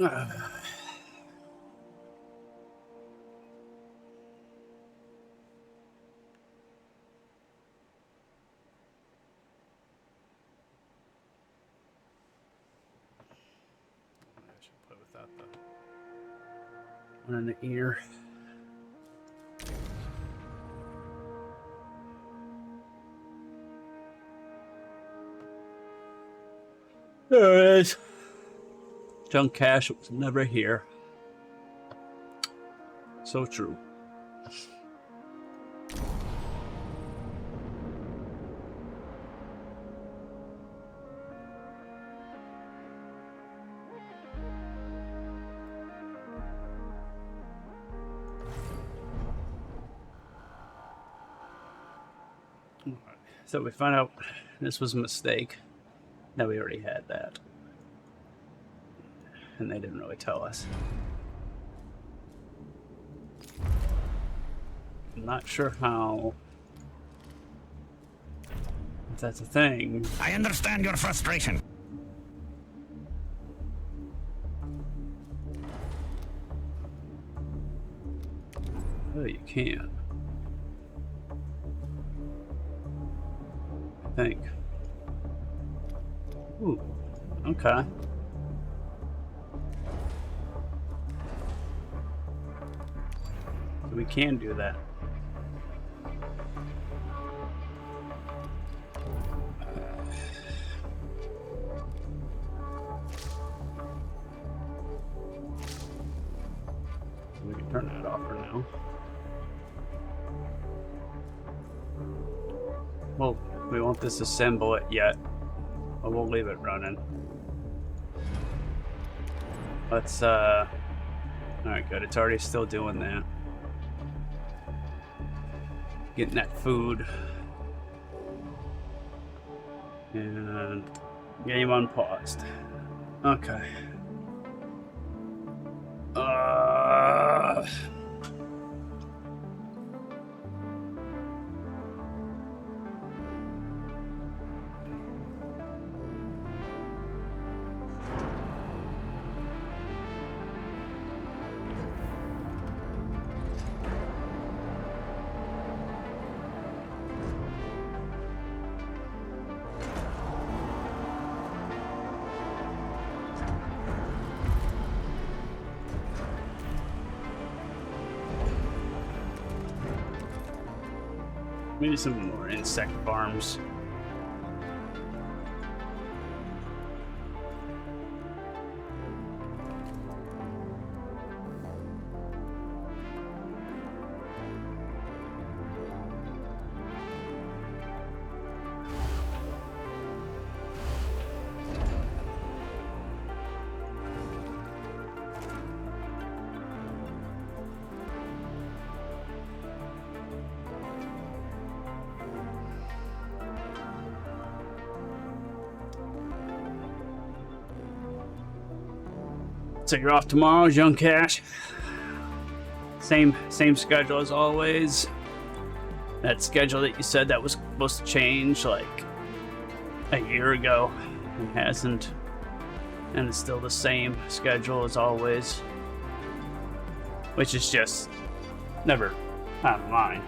should play without the one in the ear. There it is. Junk cash was never here. So true. So we found out this was a mistake. That we already had that. And they didn't really tell us. I'm not sure how. If that's a thing. I understand your frustration. Oh, you can't. I think. Ooh, okay. So we can do that. We can turn that off for now. Well, we won't disassemble it yet. But we'll leave it running. Let's, alright, good. It's already still doing that. Getting that food. And game unpaused. Okay. Maybe some more insect farms. So you're off tomorrow, Young Cash. Same schedule as always. That schedule that you said that was supposed to change like a year ago, it hasn't, and it's still the same schedule as always, which is just never out of line.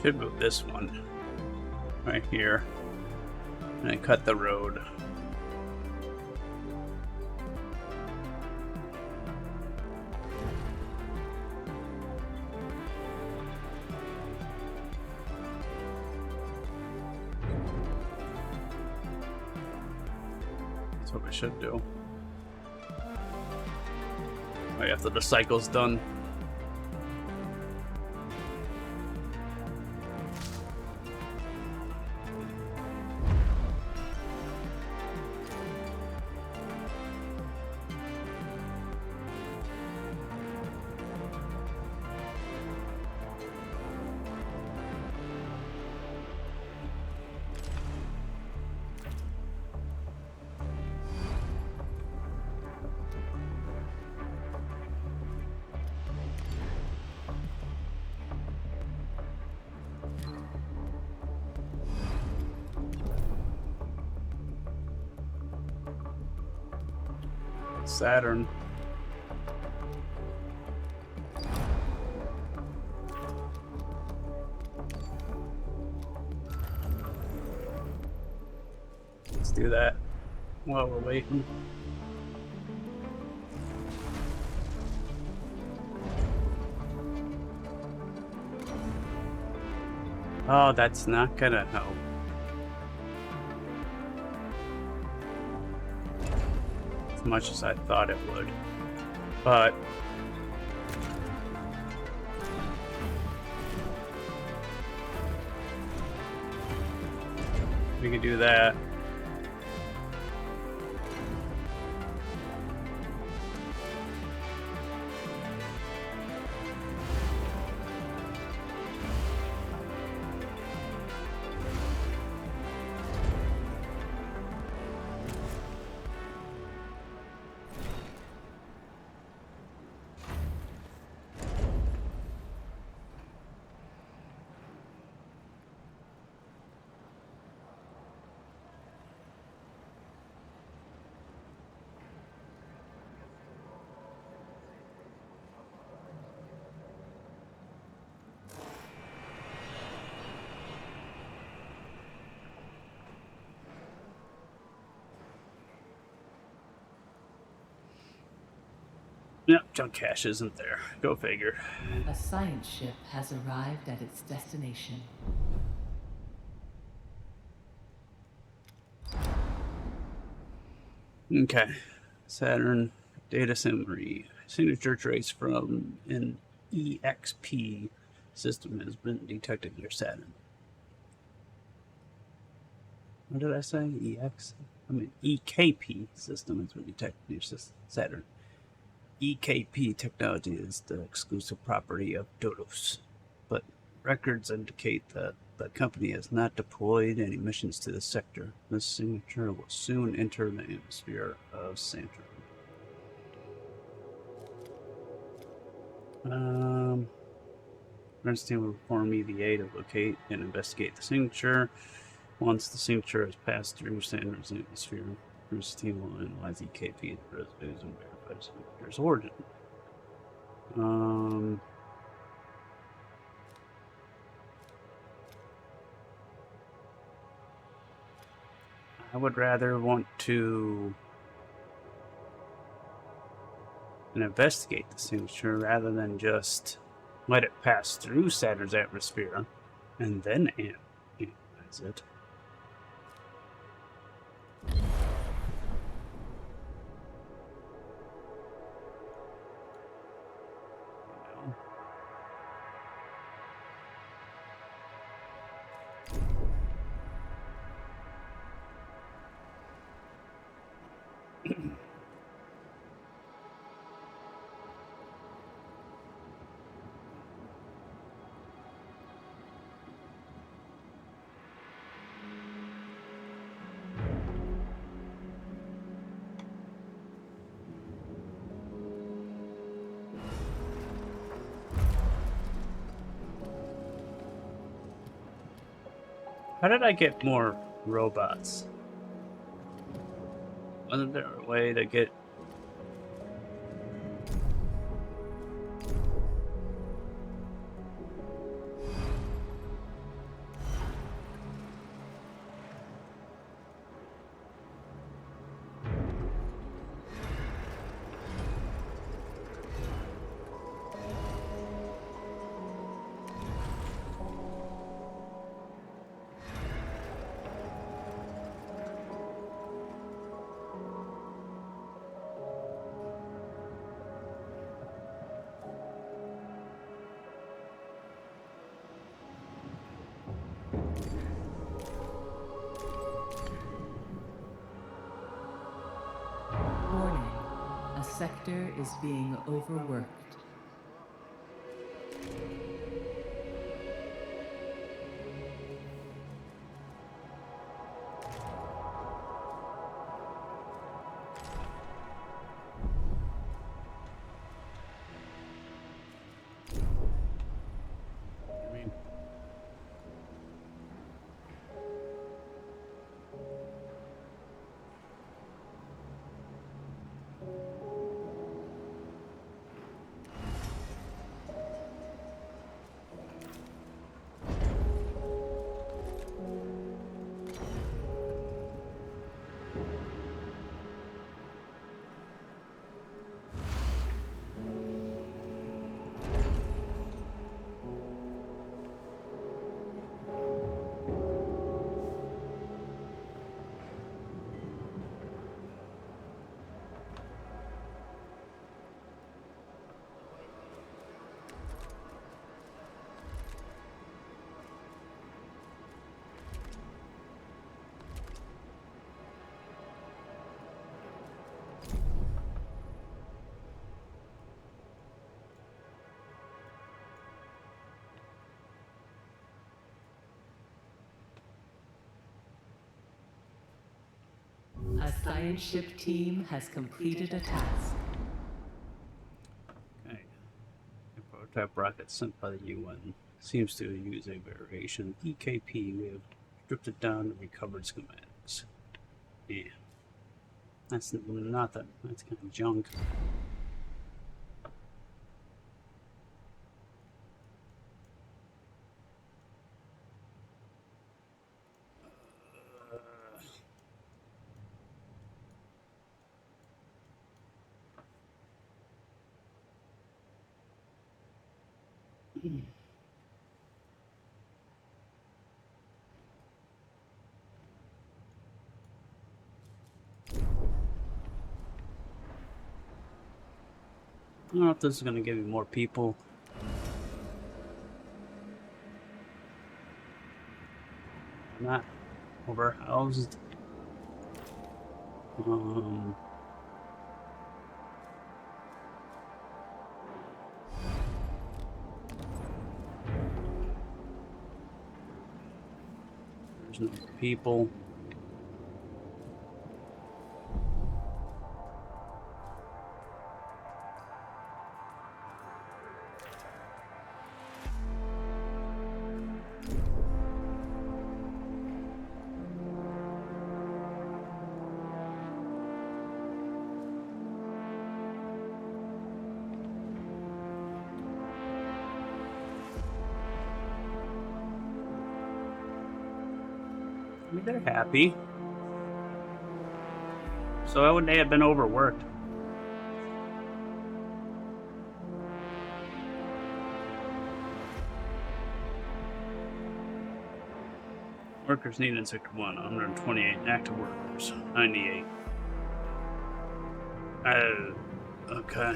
Should move this one right here and then cut the road. That's what we should do. Right after the cycle's done. Saturn. Let's do that while we're waiting. Oh, that's not gonna help. As much as I thought it would. But we could do that. Yep, junk cache isn't there. Go figure. A science ship has arrived at its destination. Okay. Saturn data summary. Signature trace from an EXP system has been detected near Saturn. What did I say? EKP system has been detected near Saturn. EKP technology is the exclusive property of Dodos, but records indicate that the company has not deployed any missions to the sector. This signature will soon enter the atmosphere of Saturn. Runs team will perform EVA to locate and investigate the signature. Once the signature has passed through Saturn's atmosphere, Bruce's team will analyze EKP residues and verify the signature's origin. I would rather want to investigate the signature rather than just let it pass through Saturn's atmosphere and then analyze it. How did I get more robots? Wasn't there a way to get... Warning, a sector is being overworked. I mean, A science ship team has completed a task. Okay. A prototype rocket sent by the UN seems to use a variation of EKP. We have stripped it down and recovered schematics. Yeah. That's nothing. That's kind of junk. I don't know if this is going to give you more people. I'm not overhoused. There's no people. I mean, they're happy. So why would they have been overworked? Workers needed in Sector 1, 128. Active workers, 98. Okay.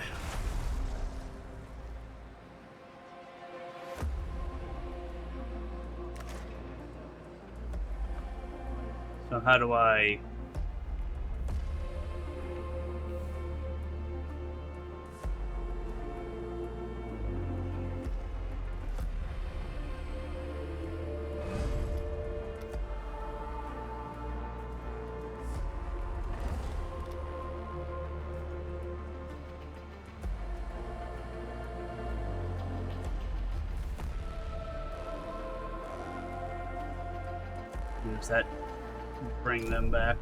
So how do I... Does that bring them back?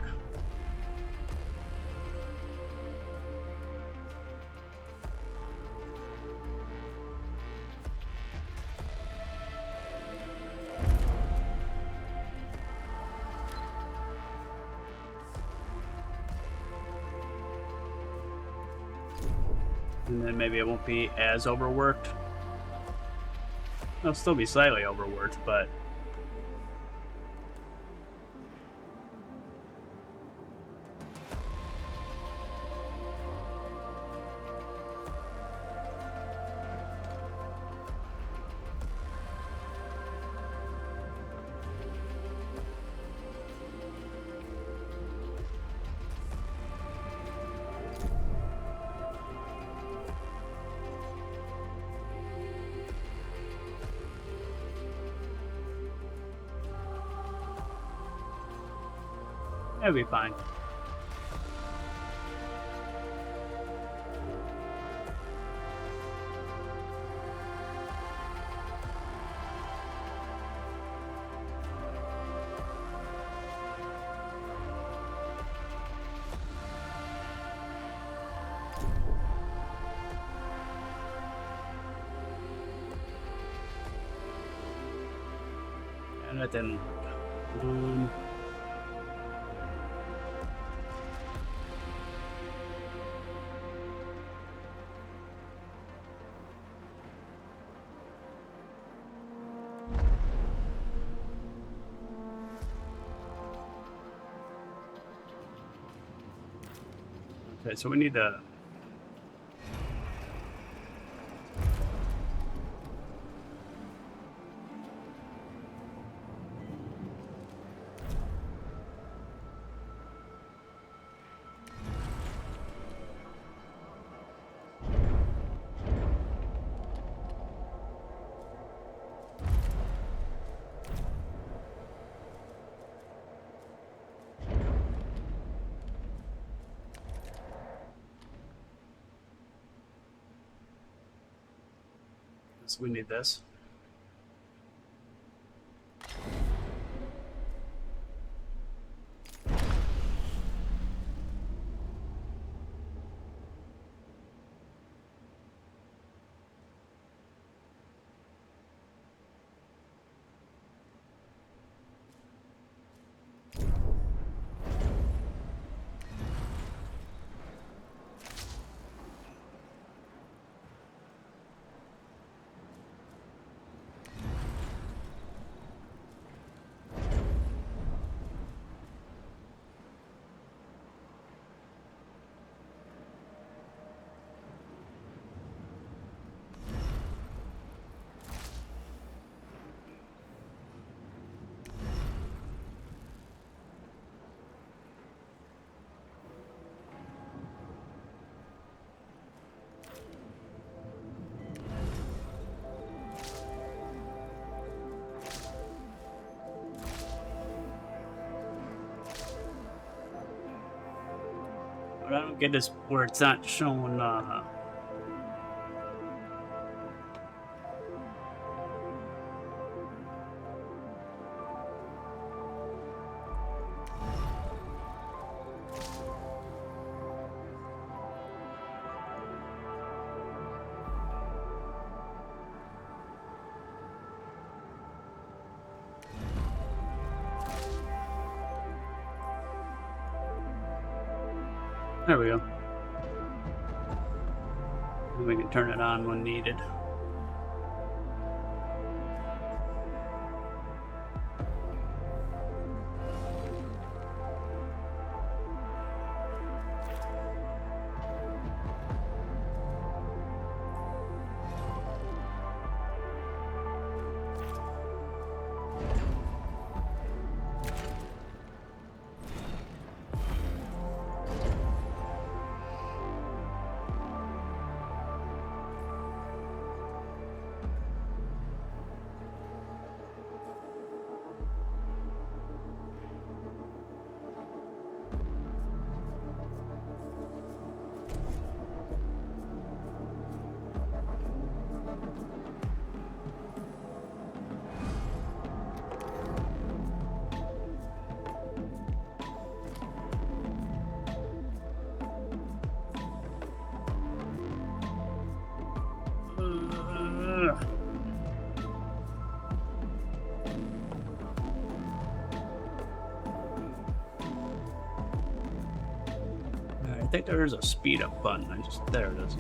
And then maybe it won't be as overworked. It'll still be slightly overworked, but... it'll be fine. And that didn't work. Okay, so we need to... We need this. What I don't get is where it's not showing. There we go. And we can turn it on when needed. I think there is a speed up button. There it is.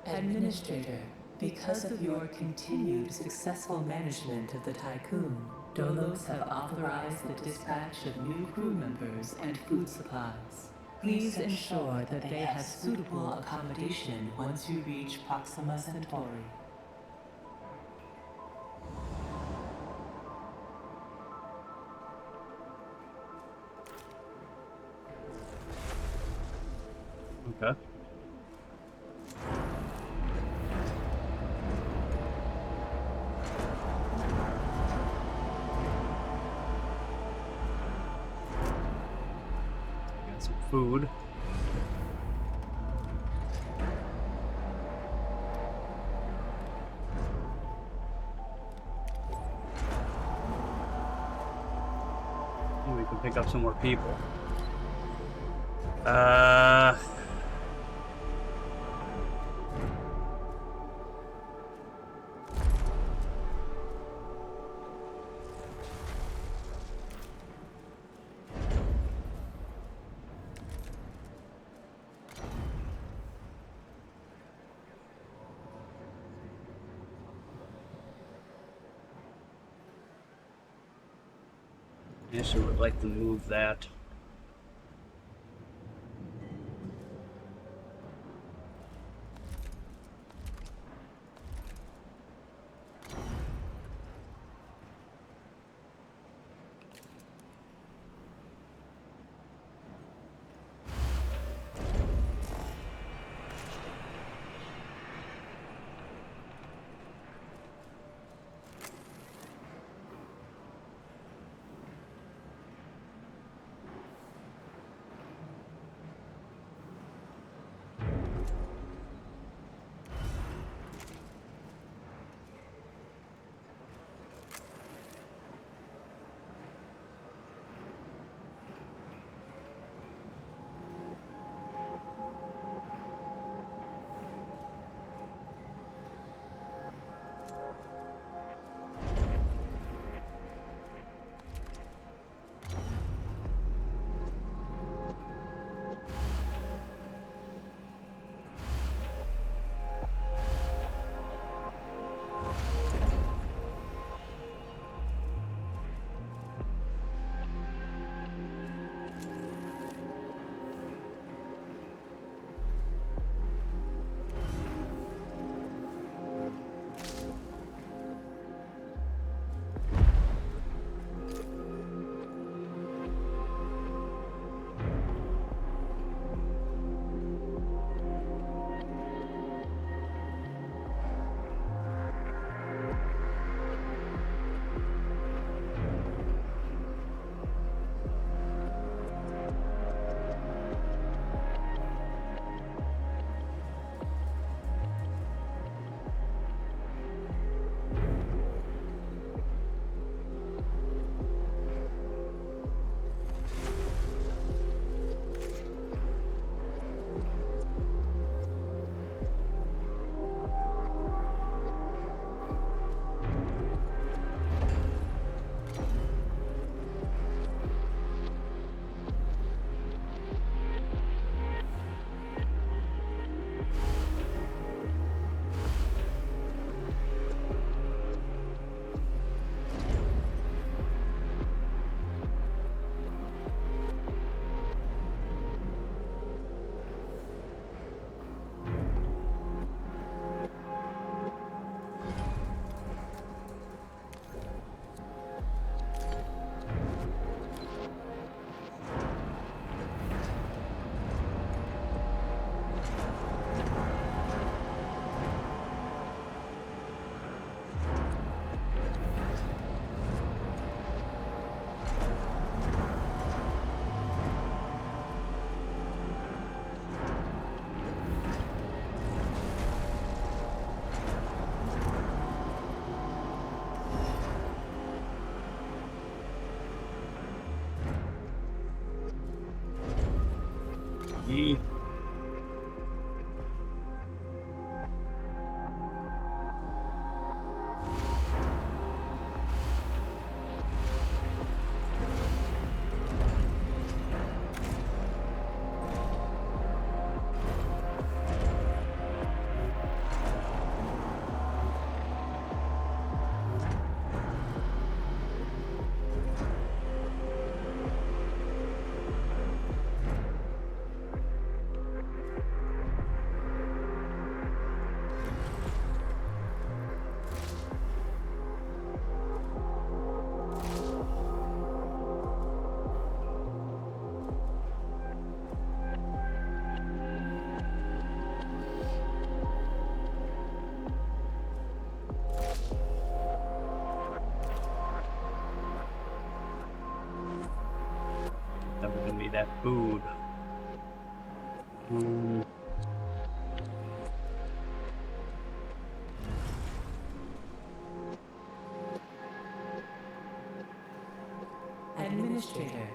Administrator, because of your continued successful management of the Tycoon, Dolos have authorized the dispatch of new crew members and food supplies. Please ensure that they have suitable accommodation once you reach Proxima Centauri. Okay. food. And we can pick up some more people. I guess I would like to move that. Yee. Never gonna be that food. Um, Administrator,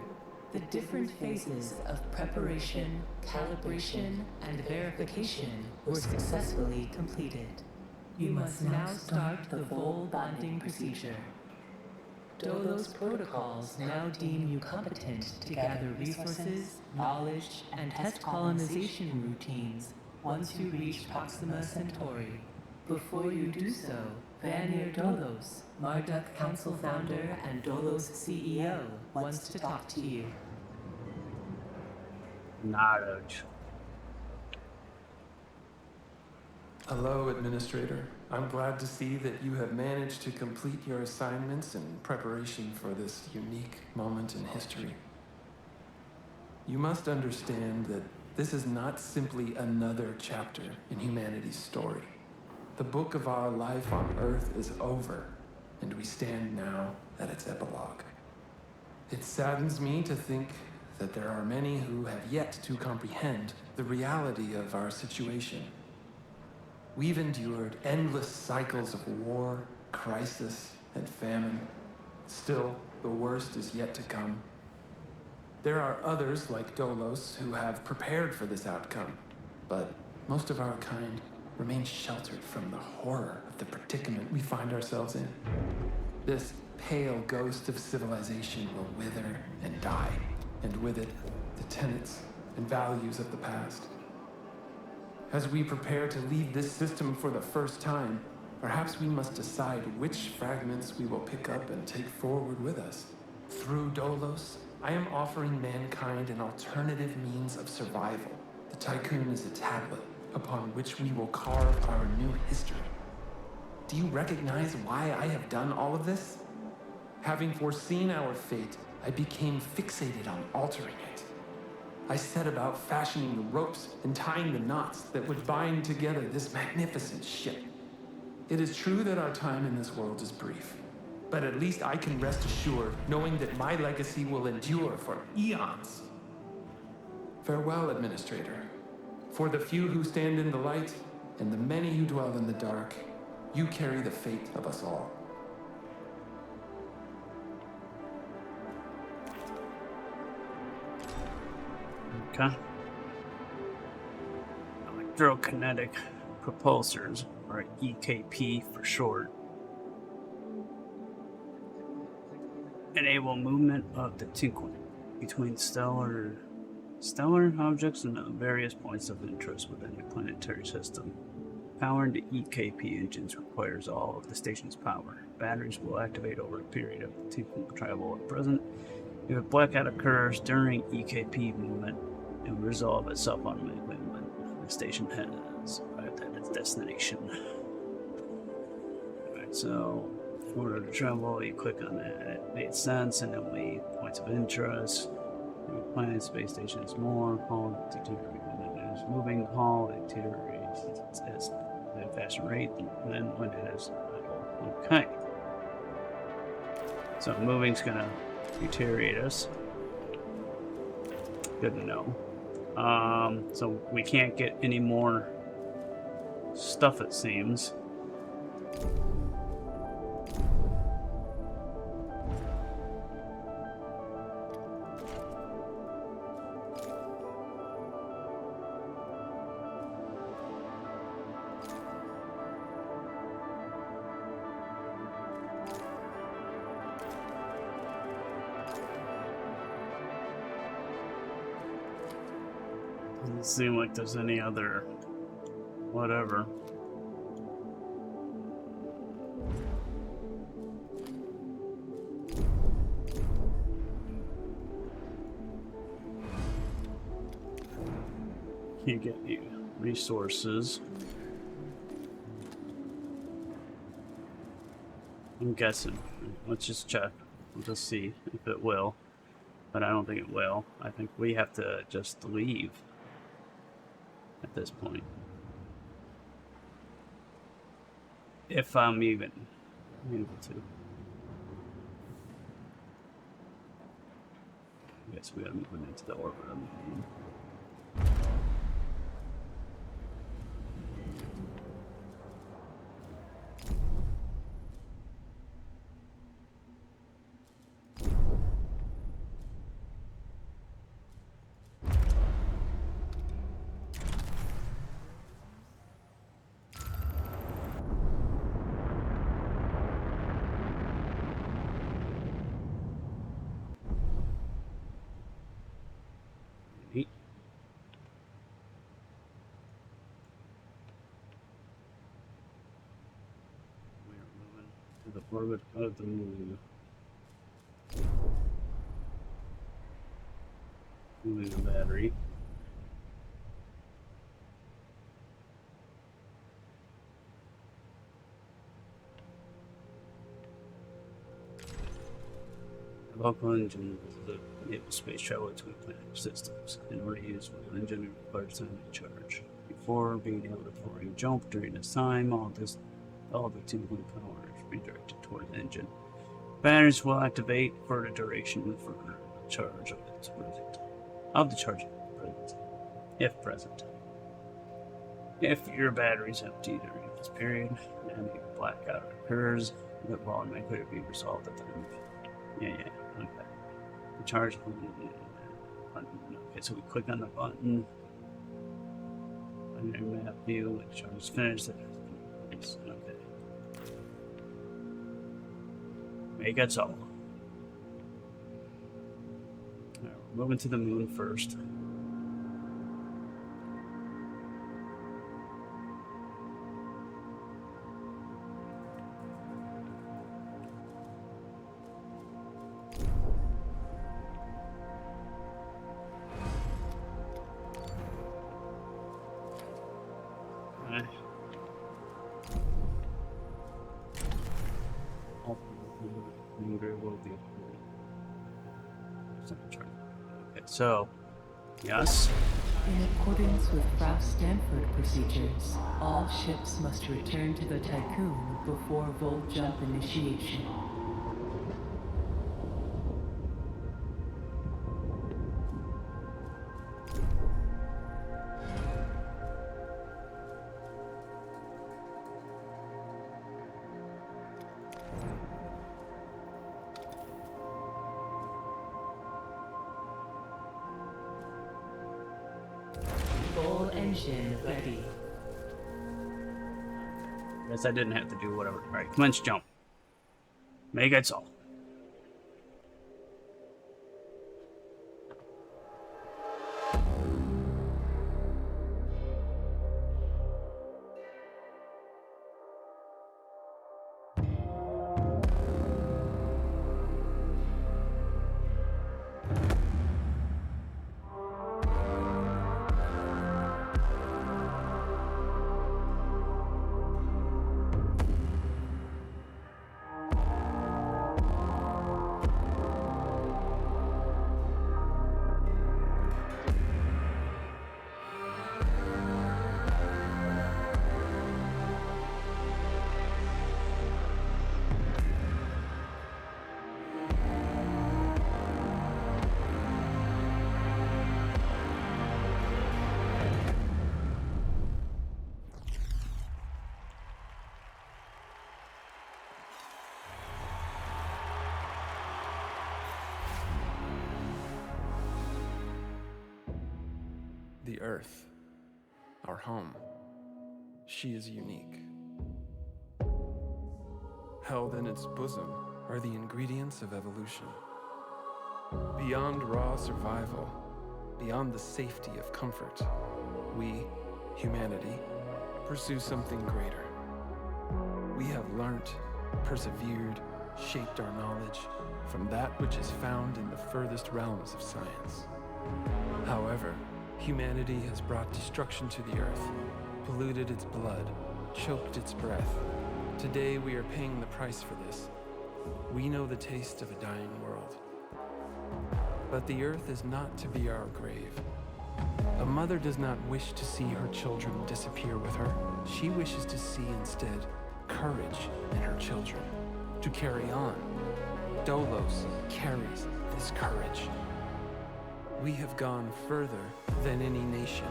the different phases of preparation, calibration, and verification were successfully completed. You must now start the Vol bonding procedure. Dolos protocols now deem you competent to gather resources, knowledge, and test colonization routines once you reach Proxima Centauri. Before you do so, Vanir Dolos, Marduk Council founder and Dolos CEO, wants to talk to you. Knowledge. Hello, Administrator. I'm glad to see that you have managed to complete your assignments in preparation for this unique moment in history. You must understand that this is not simply another chapter in humanity's story. The book of our life on Earth is over, and we stand now at its epilogue. It saddens me to think that there are many who have yet to comprehend the reality of our situation. We've endured endless cycles of war, crisis, and famine. Still, the worst is yet to come. There are others like Dolos who have prepared for this outcome, but most of our kind remain sheltered from the horror of the predicament we find ourselves in. This pale ghost of civilization will wither and die, and with it, the tenets and values of the past. As we prepare to leave this system for the first time, perhaps we must decide which fragments we will pick up and take forward with us. Through Dolos, I am offering mankind an alternative means of survival. The Tycoon is a tablet upon which we will carve our new history. Do you recognize why I have done all of this? Having foreseen our fate, I became fixated on altering it. I set about fashioning the ropes and tying the knots that would bind together this magnificent ship. It is true that our time in this world is brief, but at least I can rest assured knowing that my legacy will endure for eons. Farewell, Administrator. For the few who stand in the light and the many who dwell in the dark, you carry the fate of us all. Okay. Electrokinetic propulsors, or EKP for short, enable movement of the Tycoon between stellar objects and various points of interest within the planetary system. Powering the EKP engines requires all of the station's power. Batteries will activate over a period of the Tycoon travel at present. If a blackout occurs during EKP movement, it will resolve itself automatically when the station has arrived at its destination. Alright, so in order to travel, you click on that. It made sense, and then we points of interest. Planet, space station is more. Hull deteriorates. Moving hull deteriorates at a faster rate than when it is idle. Okay. So moving's gonna deteriorate us. Good to know. So we can't get any more stuff, it seems. Doesn't seem like there's any other whatever. You get you resources. I'm guessing. Let's just check. We'll just see if it will. But I don't think it will. I think we have to just leave at this point. If I'm even able to. I guess we gotta move into the orbit. Orbit of the moon. Moving the battery. Local engine is enable space travel between planetary systems. In order to use local engine, it requires time to charge. Before being able to perform a jump during this time, all the tingling power is redirected toward the engine. Batteries will activate for the duration for charge of the charging present, if present. If your battery is empty during this period and a blackout occurs, it will automatically be resolved at the time. Yeah, okay. The charge button. Okay, so we click on the button. On your map view, when the charge is finished. Okay. Make it so. Alright, we're moving to the moon first. Okay, so, yes. In accordance with Frau Stanford procedures, all ships must return to the Tycoon before Volt Jump initiation. Full engine ready. Guess I didn't have to do whatever. Alright, commence jump. Make it so. The Earth, our home, she is unique. Held in its bosom are the ingredients of evolution. Beyond raw survival, beyond the safety of comfort, we, humanity, pursue something greater. We have learnt, persevered, shaped our knowledge from that which is found in the furthest realms of science. However, humanity has brought destruction to the earth, polluted its blood, choked its breath. Today we are paying the price for this. We know the taste of a dying world. But the earth is not to be our grave. A mother does not wish to see her children disappear with her. She wishes to see instead courage in her children, to carry on. Dolos carries this courage. We have gone further than any nation,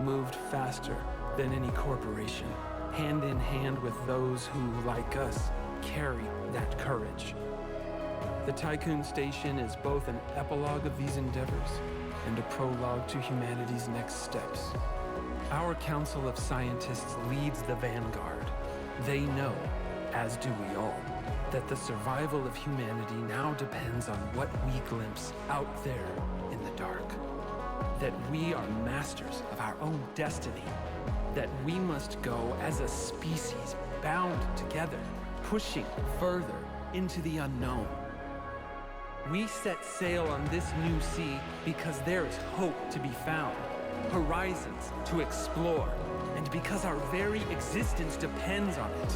moved faster than any corporation, hand in hand with those who, like us, carry that courage. The Tycoon Station is both an epilogue of these endeavors and a prologue to humanity's next steps. Our Council of Scientists leads the vanguard. They know, as do we all, that the survival of humanity now depends on what we glimpse out there in the dark. That we are masters of our own destiny. That we must go as a species bound together, pushing further into the unknown. We set sail on this new sea because there is hope to be found, horizons to explore, and because our very existence depends on it.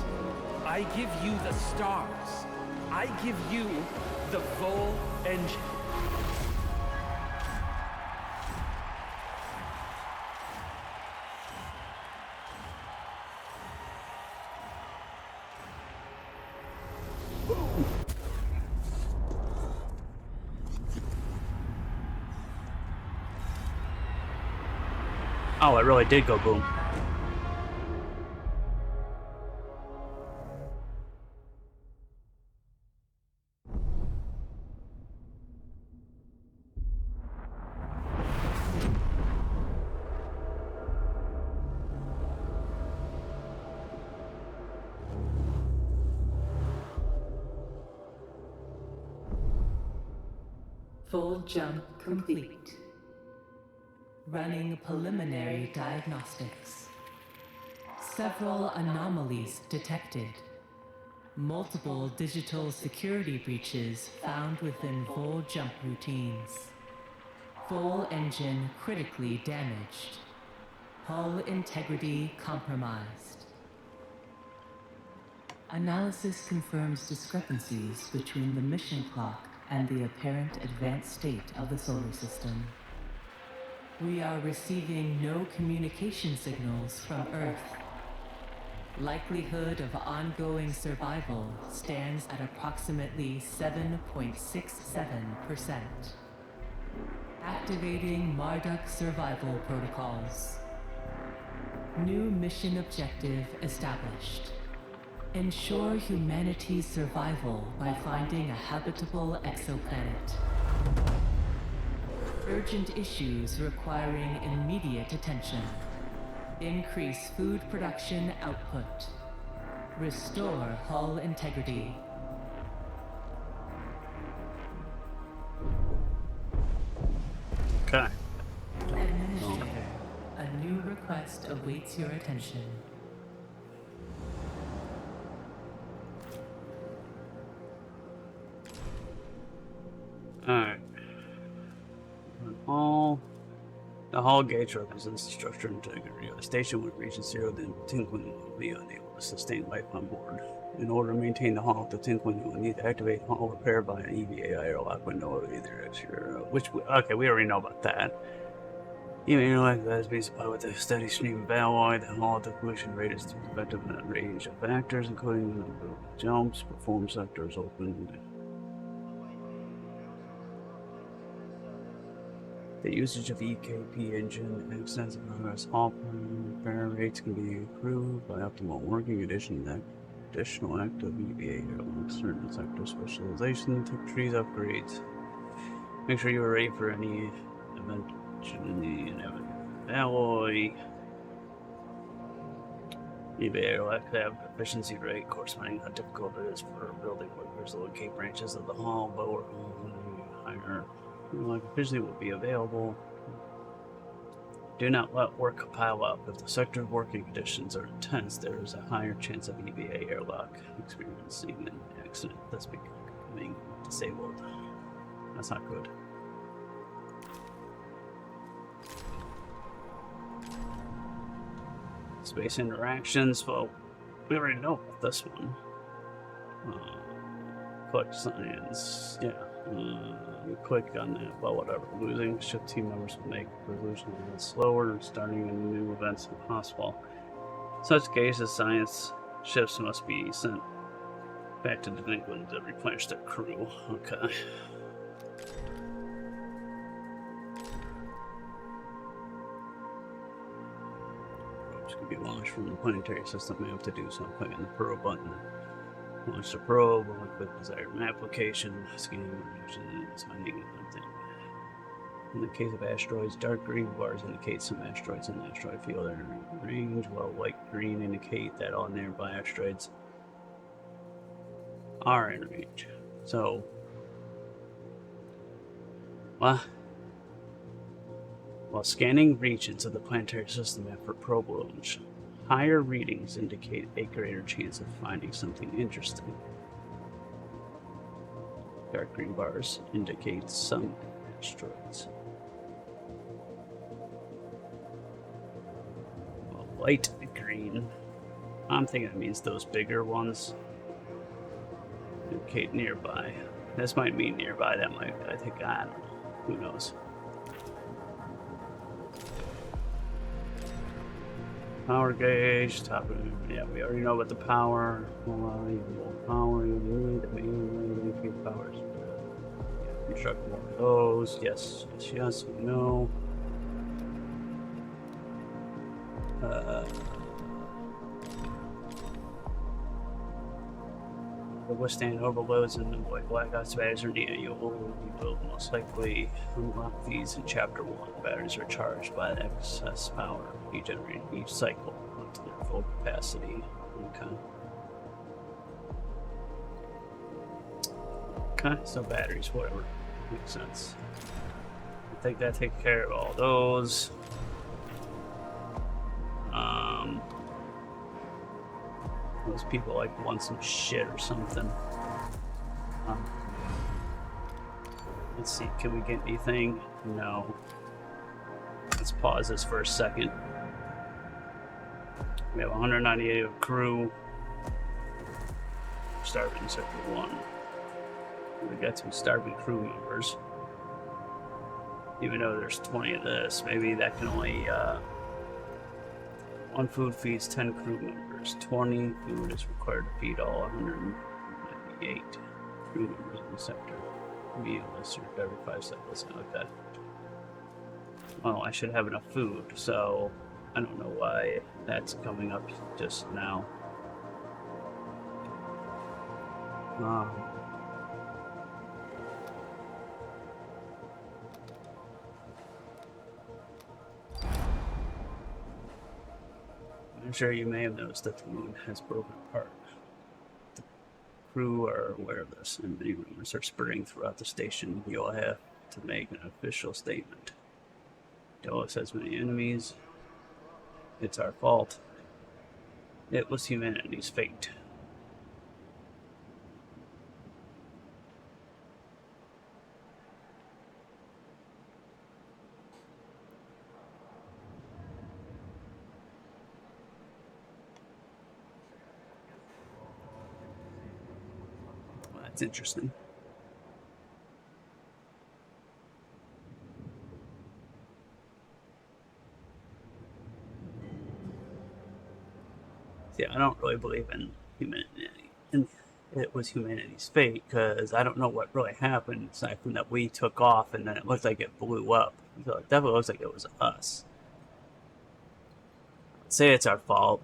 I give you the stars. I give you the Vol engine. Oh, it really did go boom. Full jump complete. Running preliminary diagnostics. Several anomalies detected. Multiple digital security breaches found within full jump routines. Full engine critically damaged. Hull integrity compromised. Analysis confirms discrepancies between the mission clock and the apparent advanced state of the solar system. We are receiving no communication signals from Earth. Likelihood of ongoing survival stands at approximately 7.67%. Activating Marduk survival protocols. New mission objective established. Ensure humanity's survival by finding a habitable exoplanet. Urgent issues requiring immediate attention. Increase food production output. Restore hull integrity. Okay. Administrator, a new request awaits your attention. Alright. All the hull gauge represents the structure and integrity of the station. When it reaches zero, then tinkling will be unable to sustain life on board. In order to maintain the hull, the tinkling will need to activate hull repair by an EVA airlock window either extra, okay, we already know about that. Even airlock that is being supplied with a steady stream of alloy, the hull depletion rate is effective in a range of factors, including the number of jumps, perform sectors opened. The usage of EKP engine and extensive progress hull repair rates can be improved by optimal working additional active EVA airlocks, certain sector specialization, tech trees upgrades. Make sure you are ready for any eventually inevitable alloy. EVA airlock have efficiency rate corresponding to how difficult it is for building workers to locate branches of the hull, but higher. Like officially will be available. Do not let work pile up. If the sector's working conditions are intense, there is a higher chance of EVA airlock experiencing an accident, thus becoming disabled. That's not good. Space interactions. Well, we already know about this one. Collect science. Yeah. You click on that, well, whatever. Losing ship team members will make resolution a little slower, and starting new events impossible. In such cases, science ships must be sent back to England to replenish their crew. Okay. Probes can be launched from the planetary system map. To do so, click on the probe button. Launch the probe, or click desired application, scanning and finding something. In the case of asteroids, dark green bars indicate some asteroids in the asteroid field are in range, while light green indicate that all nearby asteroids are in range. So, while scanning regions of the planetary system map for probe launch, Higher readings indicate a greater chance of finding something interesting. Dark green bars indicate some asteroids. Well, light green, I'm thinking it means those bigger ones. Indicate nearby. This might mean nearby. That might, I think, I don't know. Who knows? Power gauge, top of, yeah, we already know about the power. Power, you need the main powers. Construct more of those. Yes, yes, yes, we know. To withstand overloads and avoid blackouts, batteries are needed. You will most likely unlock these in Chapter 1. Batteries are charged by the excess power you generate each cycle up to their full capacity. Okay, so batteries, whatever. Makes sense. I think that takes care of all those. Those people like want some shit or something. Let's see, can we get anything? No. Let's pause this for a second. We have 198 of crew. Starving Sector 1. We got some starving crew members. Even though there's 20 of this, maybe that can only, one food feeds 10 crew members. 20 food is required to feed all 198 crew members in the sector. Meal is served every 5 seconds. Okay. Well, I should have enough food, so I don't know why that's coming up just now. I'm sure you may have noticed that the moon has broken apart. The crew are aware of this, and many rumors are spreading throughout the station. You'll have to make an official statement. Delos has many enemies. It's our fault. It was humanity's fate. Well, that's interesting. Yeah, I don't really believe in humanity, and it was humanity's fate, because I don't know what really happened aside from that we took off and then it looked like it blew up. So it definitely looks like it was us. I'd say it's our fault,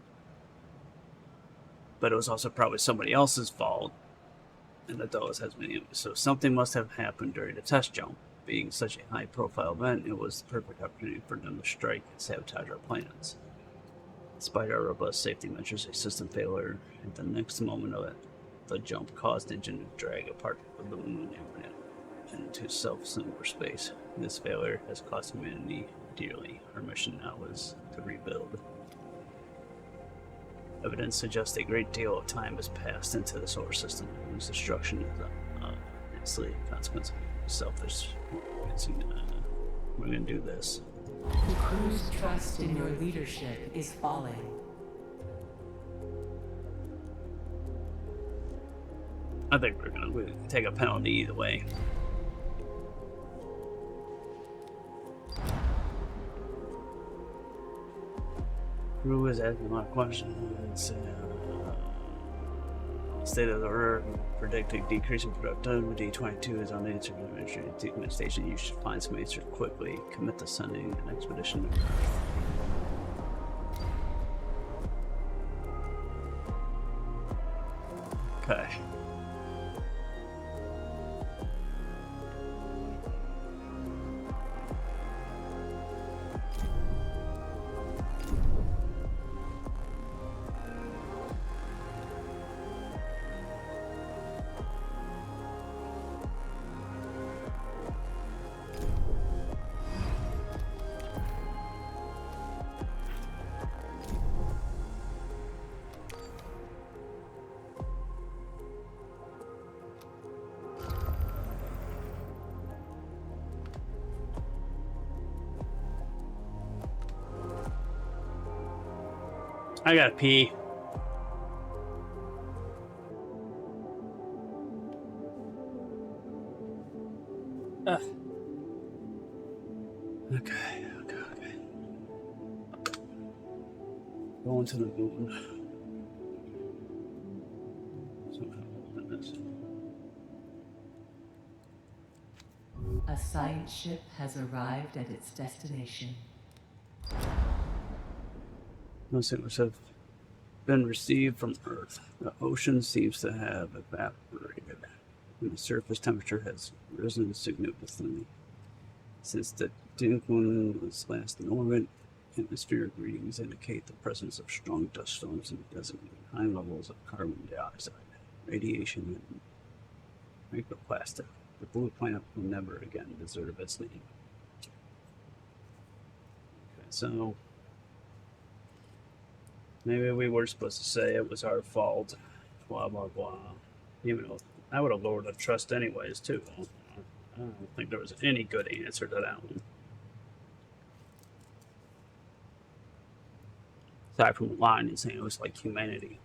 but it was also probably somebody else's fault, and the Delos has many enemies. So something must have happened during the test jump. Being such a high-profile event, it was the perfect opportunity for them to strike and sabotage our plans. Despite our robust safety measures, a system failure at the next moment of it, the jump caused the engine to drag apart the balloon and went into self-similar space. This failure has cost humanity dearly. Our mission now is to rebuild. Evidence suggests a great deal of time has passed into the solar system, whose destruction is obviously a consequence of selfish. We're going to do this. The crew's trust in your leadership is falling. I think we're going to take a penalty either way. Crew is asking a lot of questions. State of the Earth predicting decrease in productivity. 22 is unanswered. Administrative station. You should find some answers quickly. Commit to sending an expedition to Earth. Okay. I gotta pee. Ugh. Okay. Going to the moon. A science ship has arrived at its destination. No signals have been received from Earth. The ocean seems to have evaporated, and the surface temperature has risen significantly. Since the Dinkun was last in orbit, atmospheric readings indicate the presence of strong dust storms and designated high levels of carbon dioxide, radiation, and microplastic. The blue planet will never again deserve its name. Okay, so maybe we were supposed to say it was our fault. Blah blah blah. Even though I would have lowered the trust anyways too. I don't think there was any good answer to that one. Aside from lying and saying it was like humanity.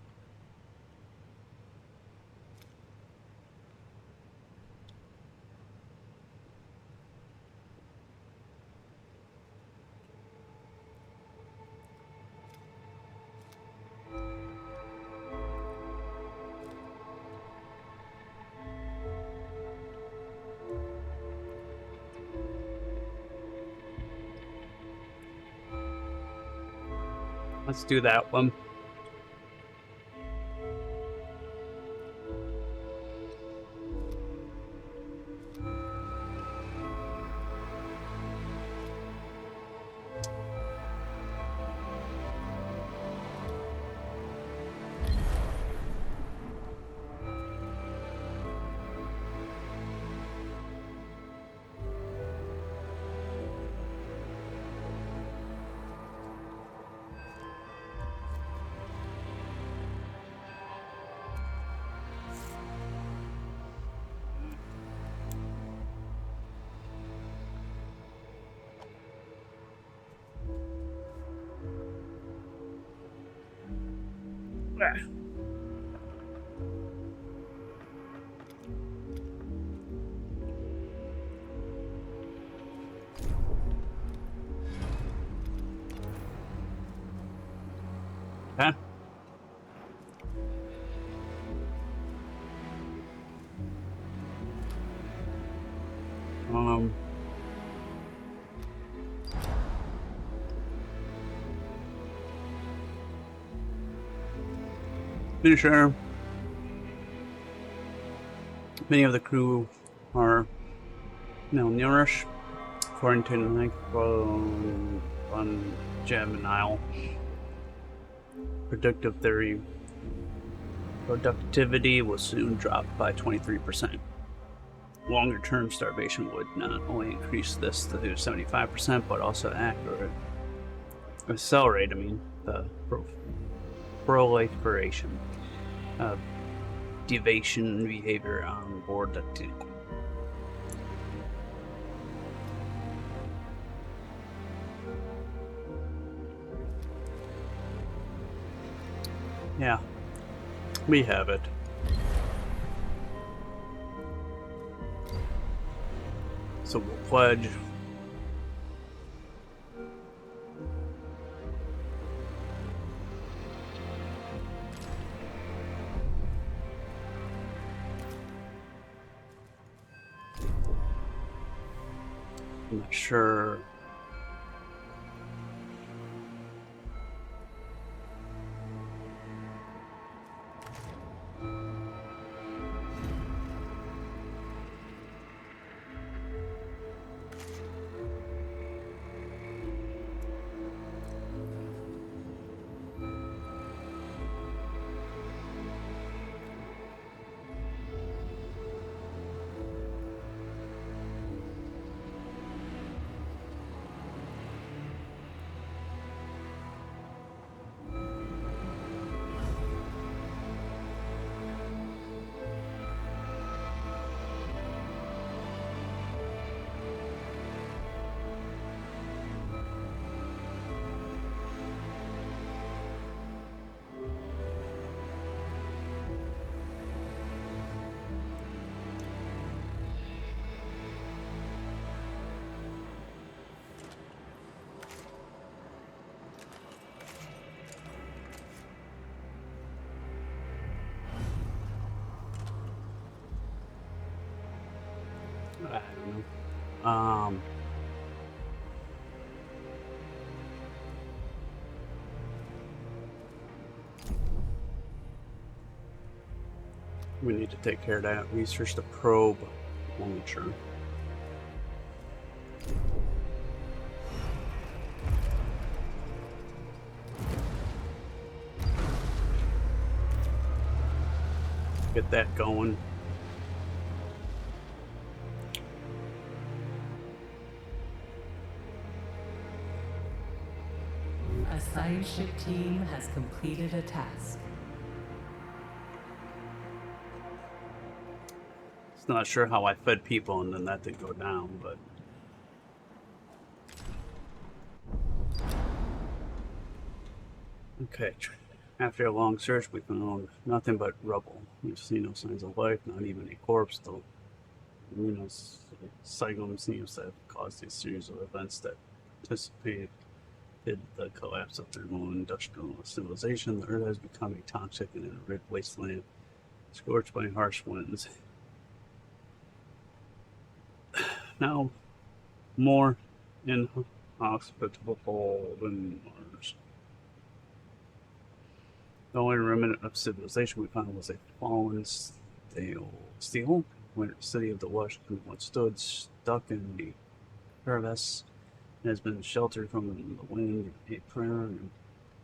Let's do that one. Okay. Finisher. Many of the crew are malnourished, according to Nicole on Gemini. Predictive theory. Productivity will soon drop by 23%. Longer-term starvation would not only increase this to 75%, but also accelerate, the proliferation of deviation behavior on board the team. Yeah, we have it. So we'll pledge. I'm not sure. I don't know. We need to take care of that. Research the probe launcher. Get that going. A science ship team has completed a task. Not sure how I fed people and then that did go down, but okay. After a long search, we found nothing but rubble. We've seen no signs of life, not even a corpse. The cyclone seems to have caused a series of events that anticipated the collapse of thermo-industrial civilization. The Earth has become a toxic and arid wasteland, scorched by harsh winds. Now, more inhospitable than Mars. The only remnant of civilization we found was a fallen steel where the city of the Washington once stood, stuck in the crevice, and has been sheltered from the wind. A prayer and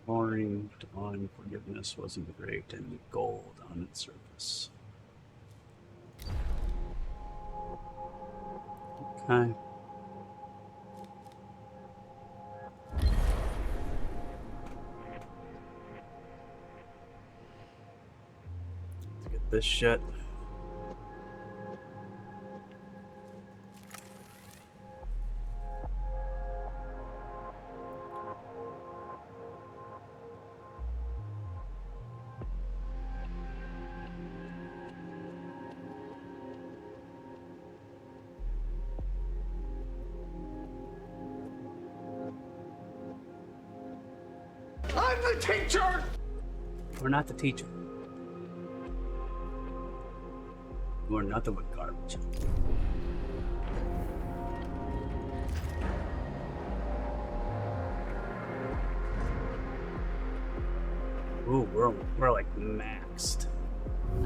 imploring divine forgiveness was engraved in gold on its surface. Okay. Let's get this shit. I'm the teacher! We're not the teacher. We're nothing but garbage. Ooh, we're like maxed.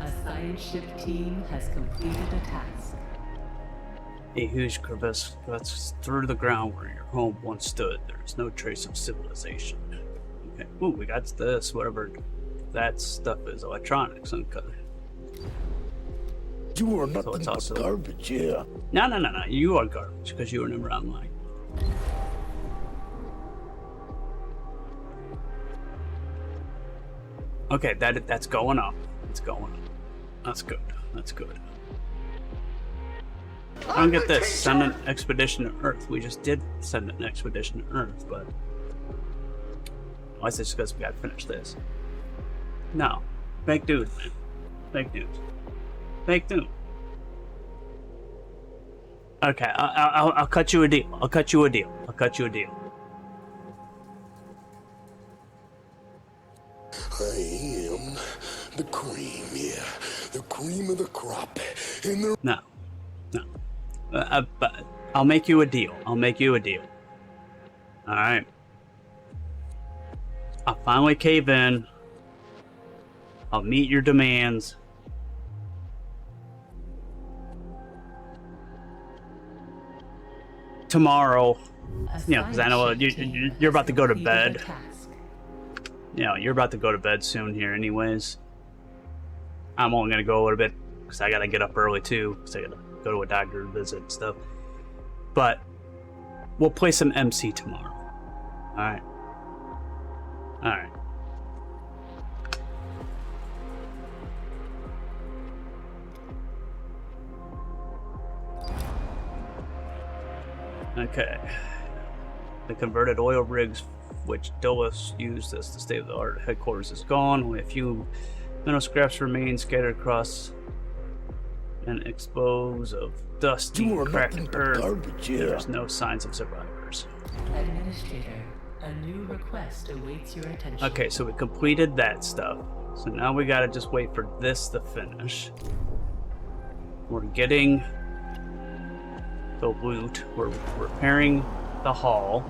A science ship team has completed a task. A huge crevice cuts through the ground where your home once stood. There is no trace of civilization. Okay. Ooh, we got this, whatever that stuff is, electronics. Okay. You are nothing So it's but also garbage, yeah. No. You are garbage because you were never online. Okay, that's going up. It's going up. That's good. That's good. I don't get this. Send an expedition to Earth. We just did send an expedition to Earth, but why is this because we gotta finish this? No. Fake news, man. Fake news. Fake news. Okay, I'll cut you a deal. I'll cut you a deal. I'll cut you a deal. I am the cream, yeah. The cream of the crop. In the... No. But I'll make you a deal. I'll make you a deal. Alright. I'll finally cave in. I'll meet your demands. Tomorrow. You know, because I know you're about to go to bed. You know, you're about to go to bed soon here anyways. I'm only going to go a little bit because I got to get up early too. Because I got to go to a doctor visit and stuff. But we'll play some MC tomorrow. Alright. Alright. Okay. The converted oil rigs which Dulles used as the state-of-the-art headquarters is gone. Only a few mineral scraps remain scattered across an expose of dusty, cracked earth. garbage, yeah. There's no signs of survivors. Administrator, a new request awaits your attention. Okay, so we completed that stuff. So now we gotta just wait for this to finish. We're getting the loot. We're repairing the hull.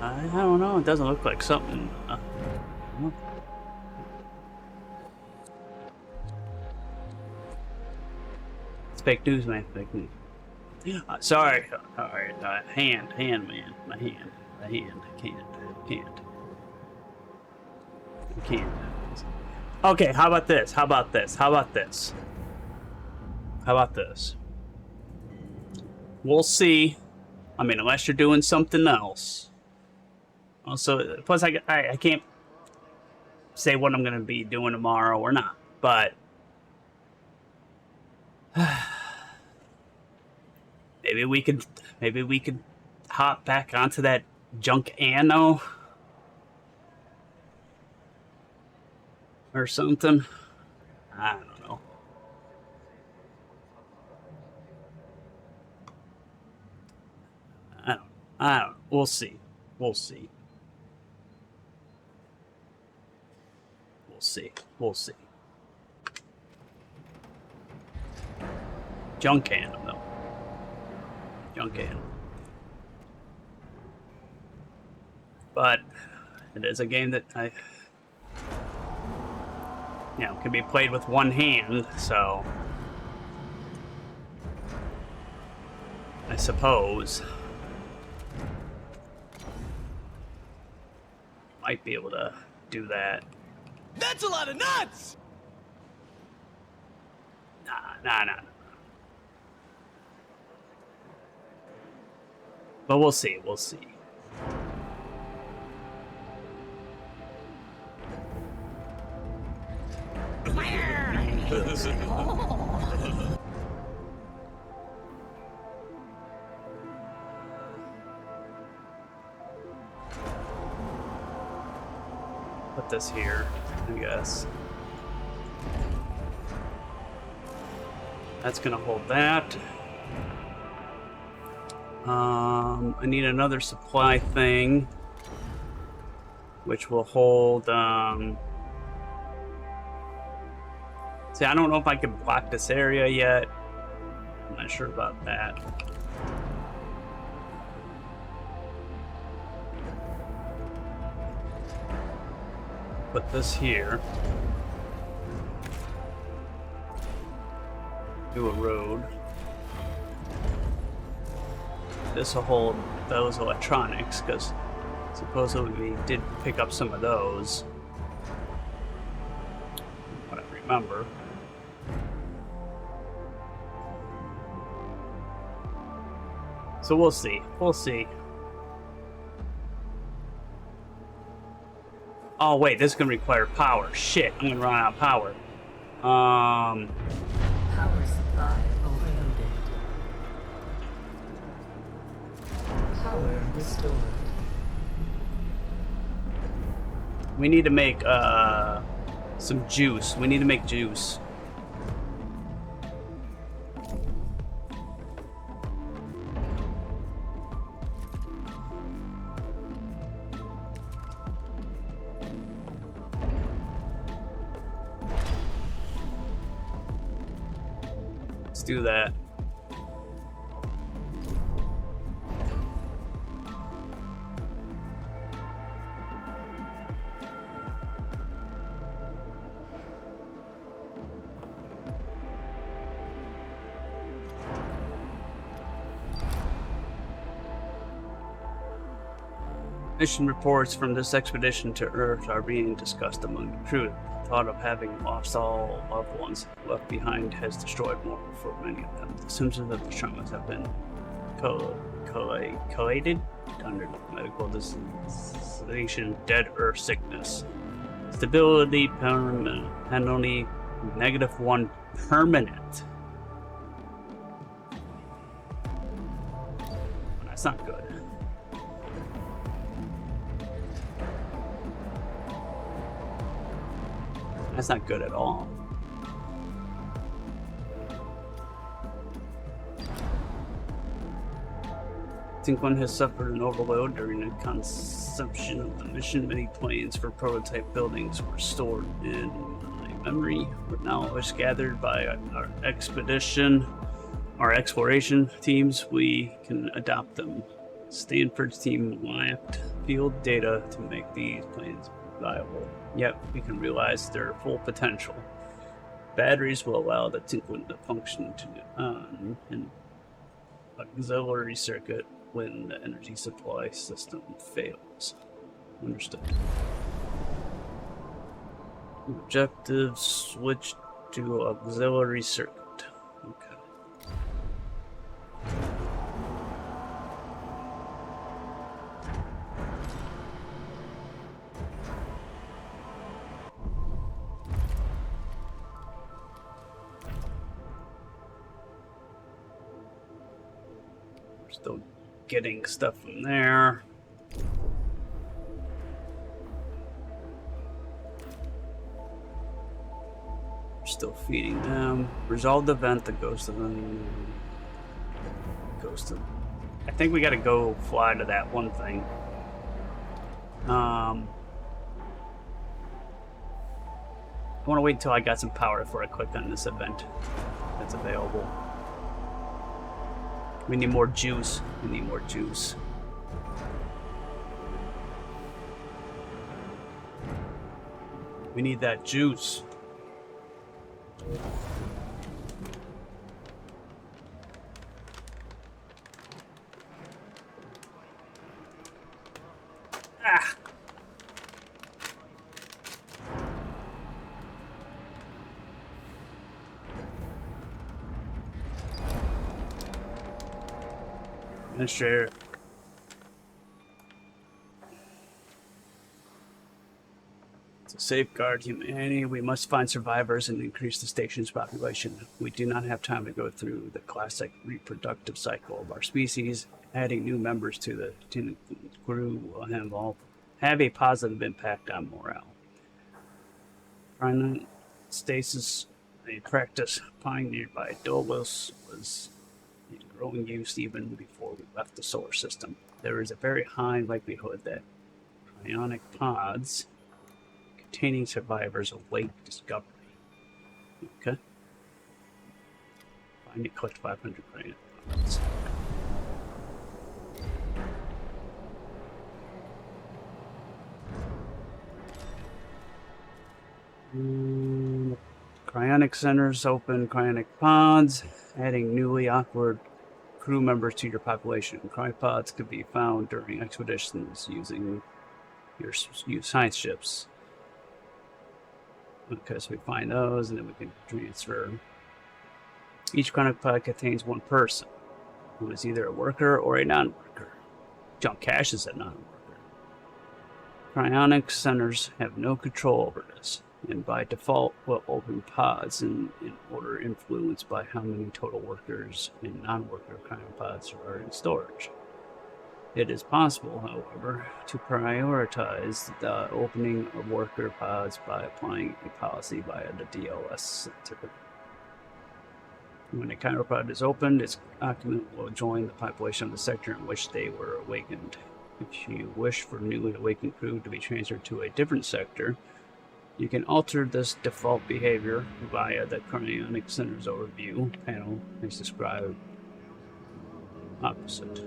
I don't know. It doesn't look like something. It's fake news, man. Fake news. Sorry. All right. Hand, man. My hand. I can't. Okay. How about this? We'll see. I mean, unless you're doing something else. Also, plus I can't say what I'm gonna be doing tomorrow or not, but maybe we could hop back onto that junk anno or something. I don't know. I don't. We'll see. Junk cannon, though. But it is a game that can be played with one hand, so I suppose might be able to do that. That's a lot of nuts! Nah. But we'll see. Put this here, I guess. That's gonna hold that. I need another supply thing, which will hold, see, I don't know if I can block this area yet. I'm not sure about that. Put this here. Do a road. This will hold those electronics, because supposedly we did pick up some of those. What I remember. So we'll see. Oh wait, this is gonna require power. Shit, I'm gonna run out of power. Power supply overloaded. Power restored. We need to make some juice. We need to make juice. Let's do that. Mission reports from this expedition to Earth are being discussed among the crew. The thought of having lost all loved ones left behind has destroyed more for many of them. The symptoms of the traumas have been collated under medical dissolution, dead Earth sickness. Stability permanent, and only -1 permanent. That's not good. That's not good at all. Tinklin has suffered an overload during the conception of the mission. Many plans for prototype buildings were stored in memory with knowledge gathered by our exploration teams, we can adopt them. Stanford's team lacked field data to make these planes viable, yet we can realize their full potential. Batteries will allow the Tinklin to function on an auxiliary circuit when the energy supply system fails. Understood. Objective switch to auxiliary circuit. Okay. We're still getting stuff from there. Still feeding them. Resolve the event that goes to them. I think we gotta go fly to that one thing. I want to wait until I got some power before I click on this event that's available. We need more juice. We need more juice. We need that juice. Ah. Administrator. To safeguard humanity, we must find survivors and increase the station's population. We do not have time to go through the classic reproductive cycle of our species. Adding new members to the crew will have a positive impact on morale. Cryonic stasis, a practice pioneered by Dolos, was in growing use even before we left the solar system. There is a very high likelihood that cryonic pods containing survivors await discovery. Okay. Find and collect 500 cryonic pods. Cryonic centers open cryonic pods, adding newly awkward crew members to your population. Cryopods could be found during expeditions using your science ships. Okay, so we find those, and then we can transfer. Each cryonic pod contains one person, who is either a worker or a non-worker. Junk Cash is a non-worker. Cryonic centers have no control over this, and by default will open pods in order influenced by how many total workers and non-worker cryopods are in storage. It is possible, however, to prioritize the opening of worker pods by applying a policy via the DLS center. When a chiropod is opened, its occupant will join the population of the sector in which they were awakened. If you wish for newly awakened crew to be transferred to a different sector, you can alter this default behavior via the Cryonic Center's overview panel as described opposite.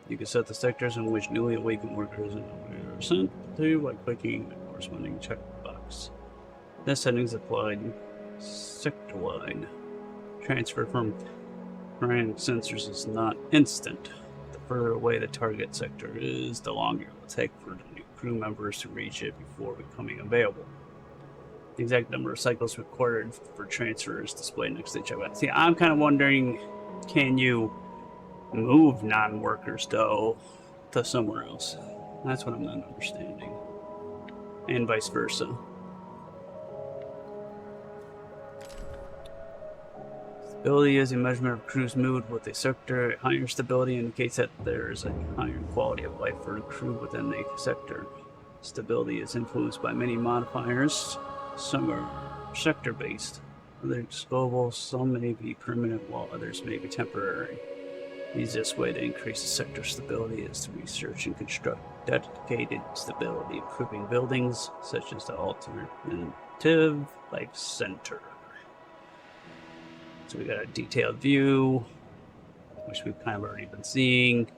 You can set the sectors in which newly awakened workers are sent to by clicking the corresponding checkbox. This setting is applied sector-wide. Transfer from cryonic sensors is not instant. The further away the target sector is, the longer it will take for the new crew members to reach it before becoming available. The exact number of cycles required for transfer is displayed next to each other. See, I'm kind of wondering, can you move non-workers though to somewhere else? That's what I'm not understanding. And vice versa. Stability is a measurement of crew's mood with a sector. Higher stability indicates that there is a higher quality of life for the crew within the sector. Stability is influenced by many modifiers. Some are sector-based, others global, some may be permanent, while others may be temporary. The easiest way to increase the sector stability is to research and construct dedicated stability improving buildings, such as the Alternative Life Center. So we got a detailed view, which we've kind of already been seeing.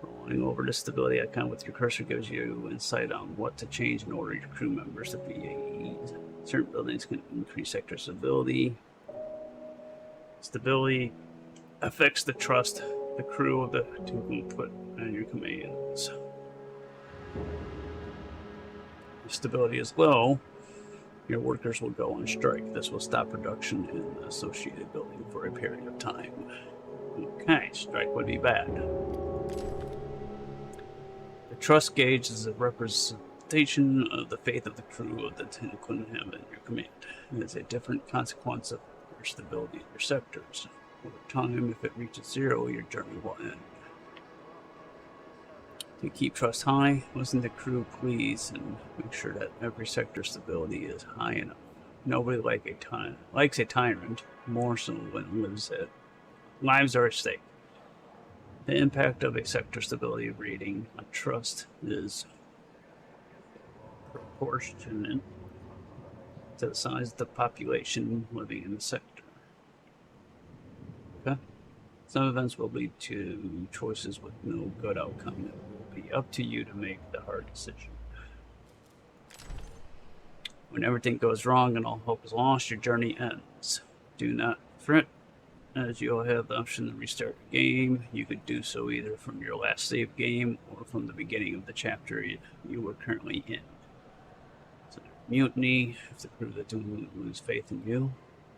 Rolling over to stability icon with your cursor gives you insight on what to change in order your crew members to be VAEs. Certain buildings can increase sector stability. Stability affects the trust the crew of the team can put on your commands. If stability is low, your workers will go on strike. This will stop production in the associated building for a period of time. Okay, strike would be bad. The trust gauge is a representation of the faith of the crew of the Tinquin have in your command. It is a different consequence of your stability in your sectors. Over time, if it reaches 0, your journey will end. To keep trust high, listen to crew please and make sure that every sector stability is high enough. Nobody likes a tyrant, more so when lives are at stake. The impact of a sector stability rating on trust is proportionate to the size of the population living in the sector. Okay? Some events will lead to choices with no good outcome. It will be up to you to make the hard decision. When everything goes wrong and all hope is lost, your journey ends. Do not fret, as you'll have the option to restart the game. You could do so either from your last save game or from the beginning of the chapter you were currently in. So, mutiny, if the crew that do lose faith in you,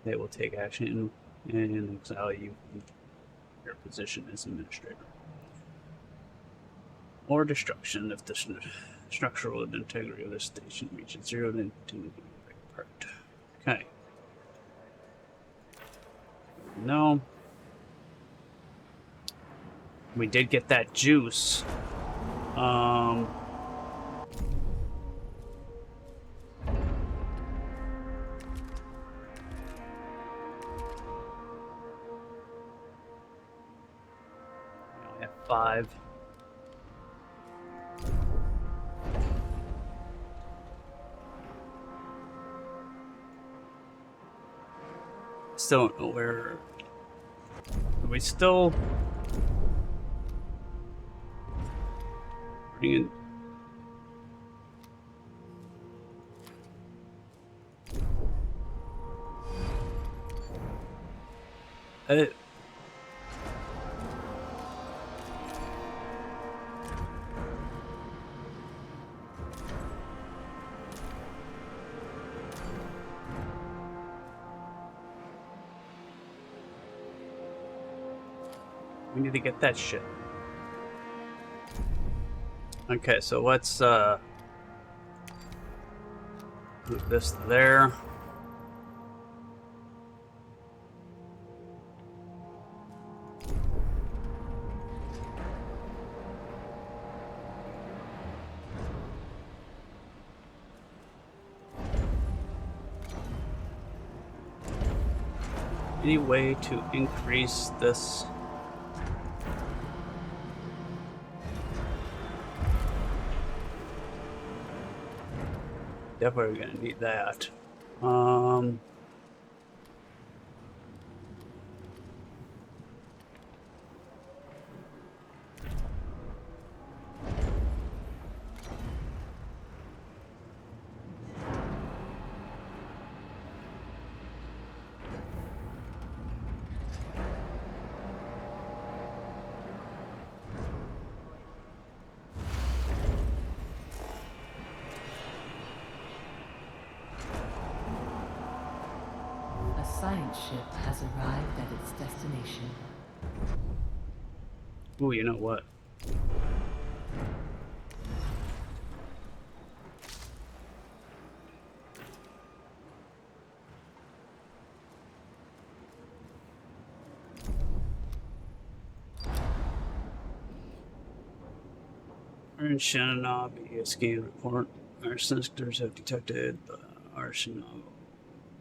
they will take action and exile you from your position as administrator. Or destruction, if the structural integrity of the station reaches 0, then continue to break apart. Okay. No. We did get that juice. We have 5. Still don't know where. Are we still bringing? We need to get that shit. Okay, so let's move this there. Any way to increase this? Definitely gonna need that. A science ship has arrived at its destination. Ooh, you know what? We're in Shinobi, a scan report. Our sensors have detected the Shinobi.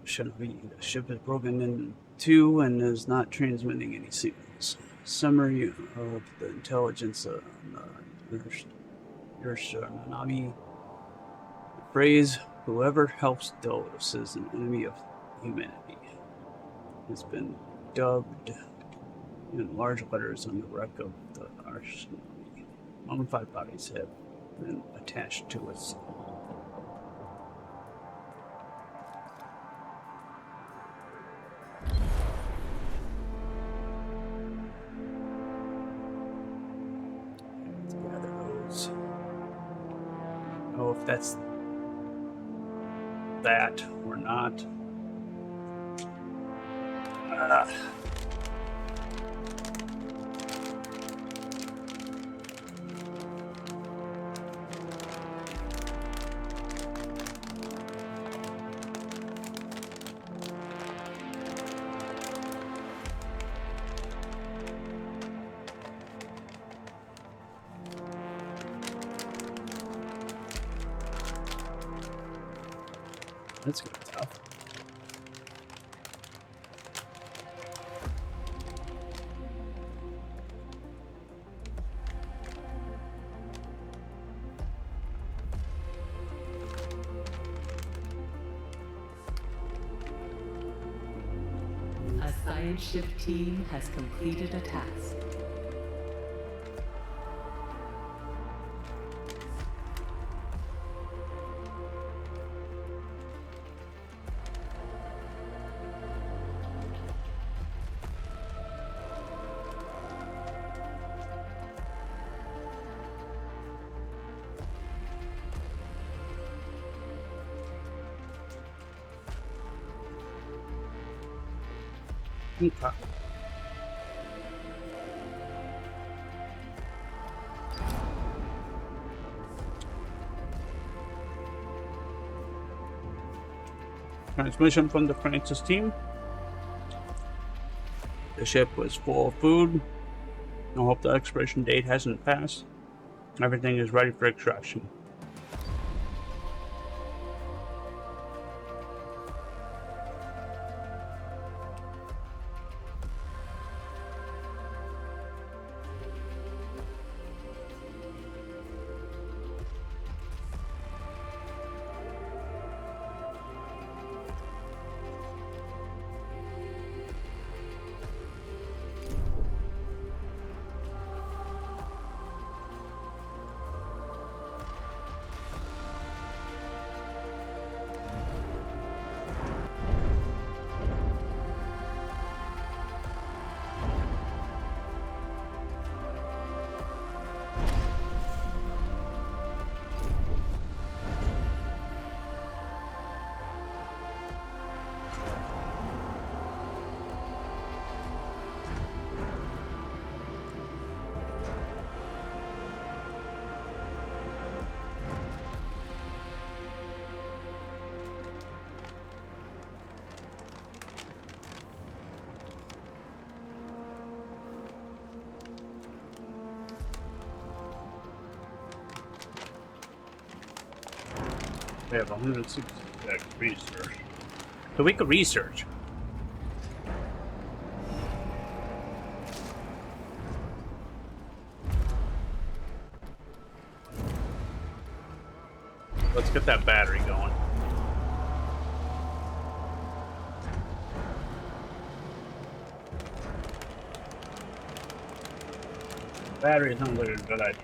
The ship is broken Ep.02 and is not transmitting any signals. Summary of the intelligence on your Nanami. The phrase, whoever helps Delos is an enemy of humanity, has been dubbed in large letters on the wreck of the Ixion. Mummified bodies have been attached to its gather those. Oh, if that's that or not. That's gonna be tough. A science ship team has completed a task. Okay. Transmission from the Francis team. The ship was full of food. I hope the expiration date hasn't passed. Everything is ready for extraction. We have 160 research. So we could research. Let's get that battery going. Battery sounds like a good idea.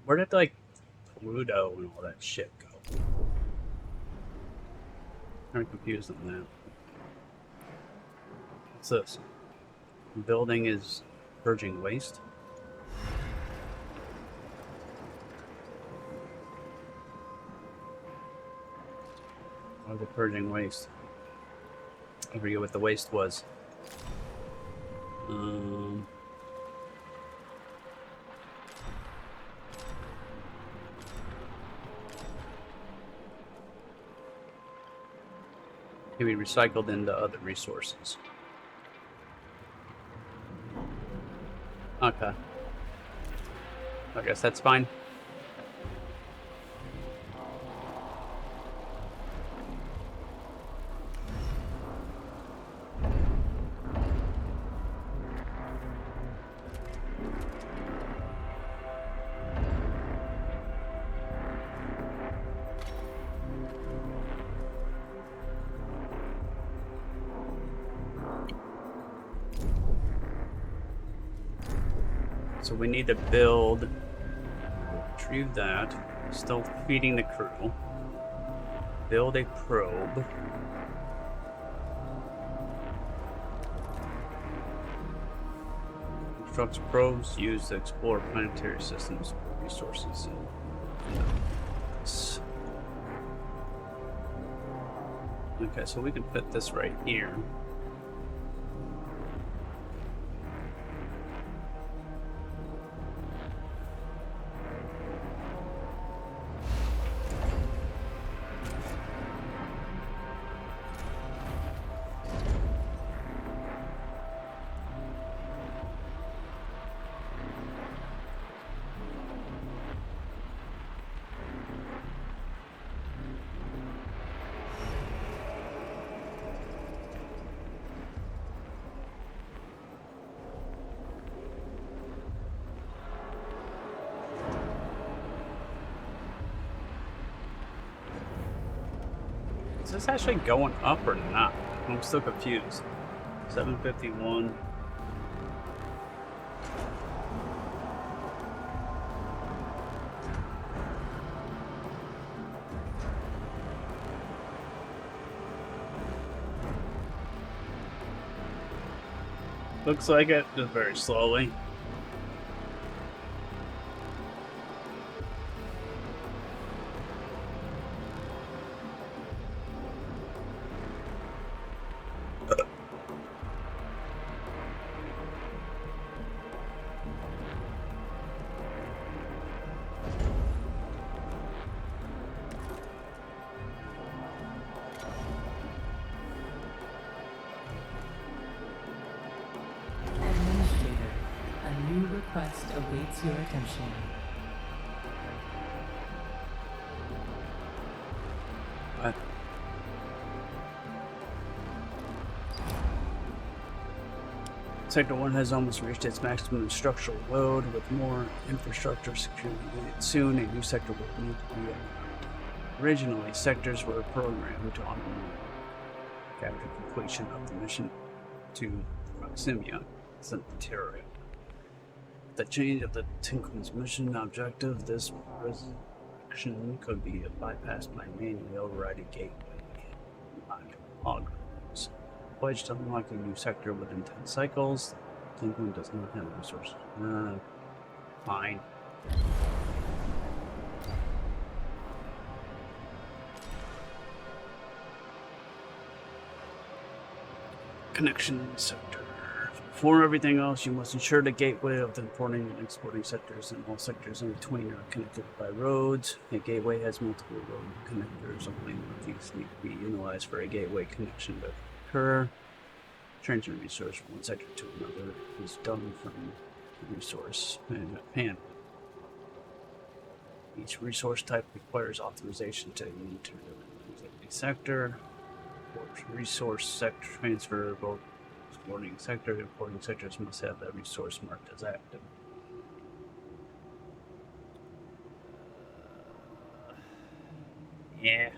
Where did, like, Pluto and all that shit go? I'm confused on that. What's this? The building is purging waste? Why are they purging waste? I forget what the waste was. Can be recycled into other resources. Okay. I guess that's fine. So we need to build, retrieve that, still feeding the crew, build a probe, construct probes used to explore planetary systems for resources. Okay, so we can fit this right here. Is this actually going up or not? I'm still confused. 751. Looks like it, just very slowly. Administrator, a new request awaits your attention. What? Sector 1 has almost reached its maximum structural load. With more infrastructure security needed soon, a new sector will need to be added. Originally, sectors were programmed to honor after completion of the mission to Proximia, Centauri. The change of the Tinkling's mission objective, this resurrection could be bypassed by manually overriding gateway algorithms. Pledged to unlock a new sector within 10 cycles. Tinkling does not have resources. Fine. Connection sector. For everything else, you must ensure the gateway of the importing and exporting sectors and all sectors in between are connected by roads. A gateway has multiple road connectors. Only one of these need to be utilized for a gateway connection to occur. Transferring resource from one sector to another is done from the resource management panel. Each resource type requires authorization to enter the sector. Resource sector transfer, both exporting sector and importing sectors must have that resource marked as active. Yeah.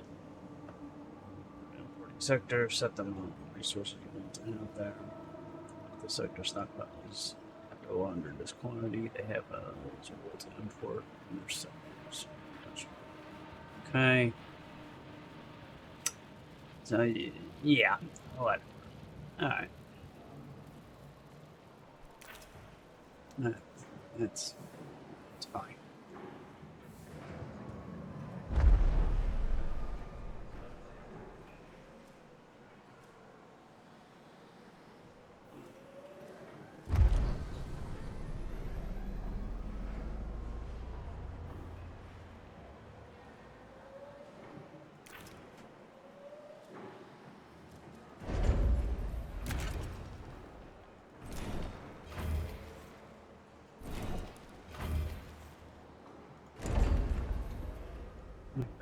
Importing sector, set them on resources you want to have there. The sector stockpile is go under this quantity. They have what's in for their sellers. Okay. So yeah, what? All right. It's fine.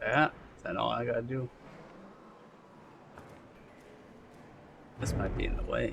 That? Is that all I gotta do? This might be in the way.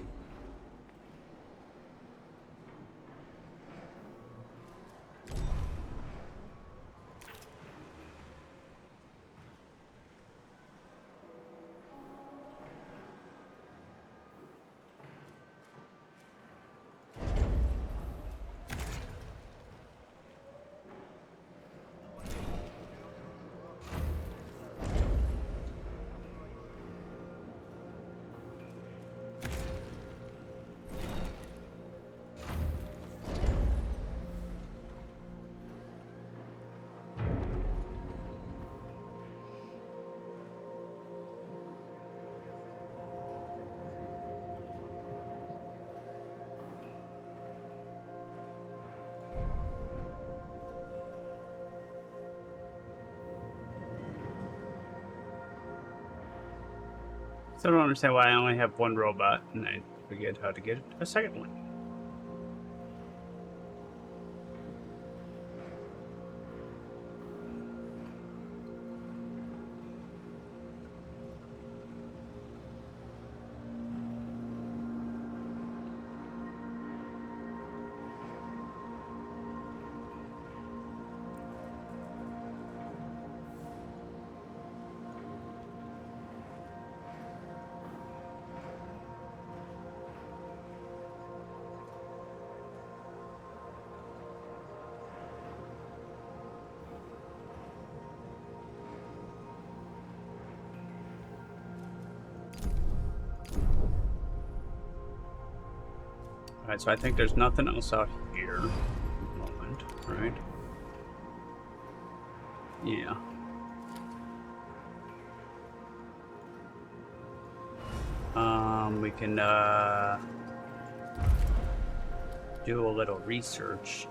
Still don't understand why I only have one robot and I forget how to get a second one. Alright, so I think there's nothing else out here at the moment, right? Yeah. We can do a little research.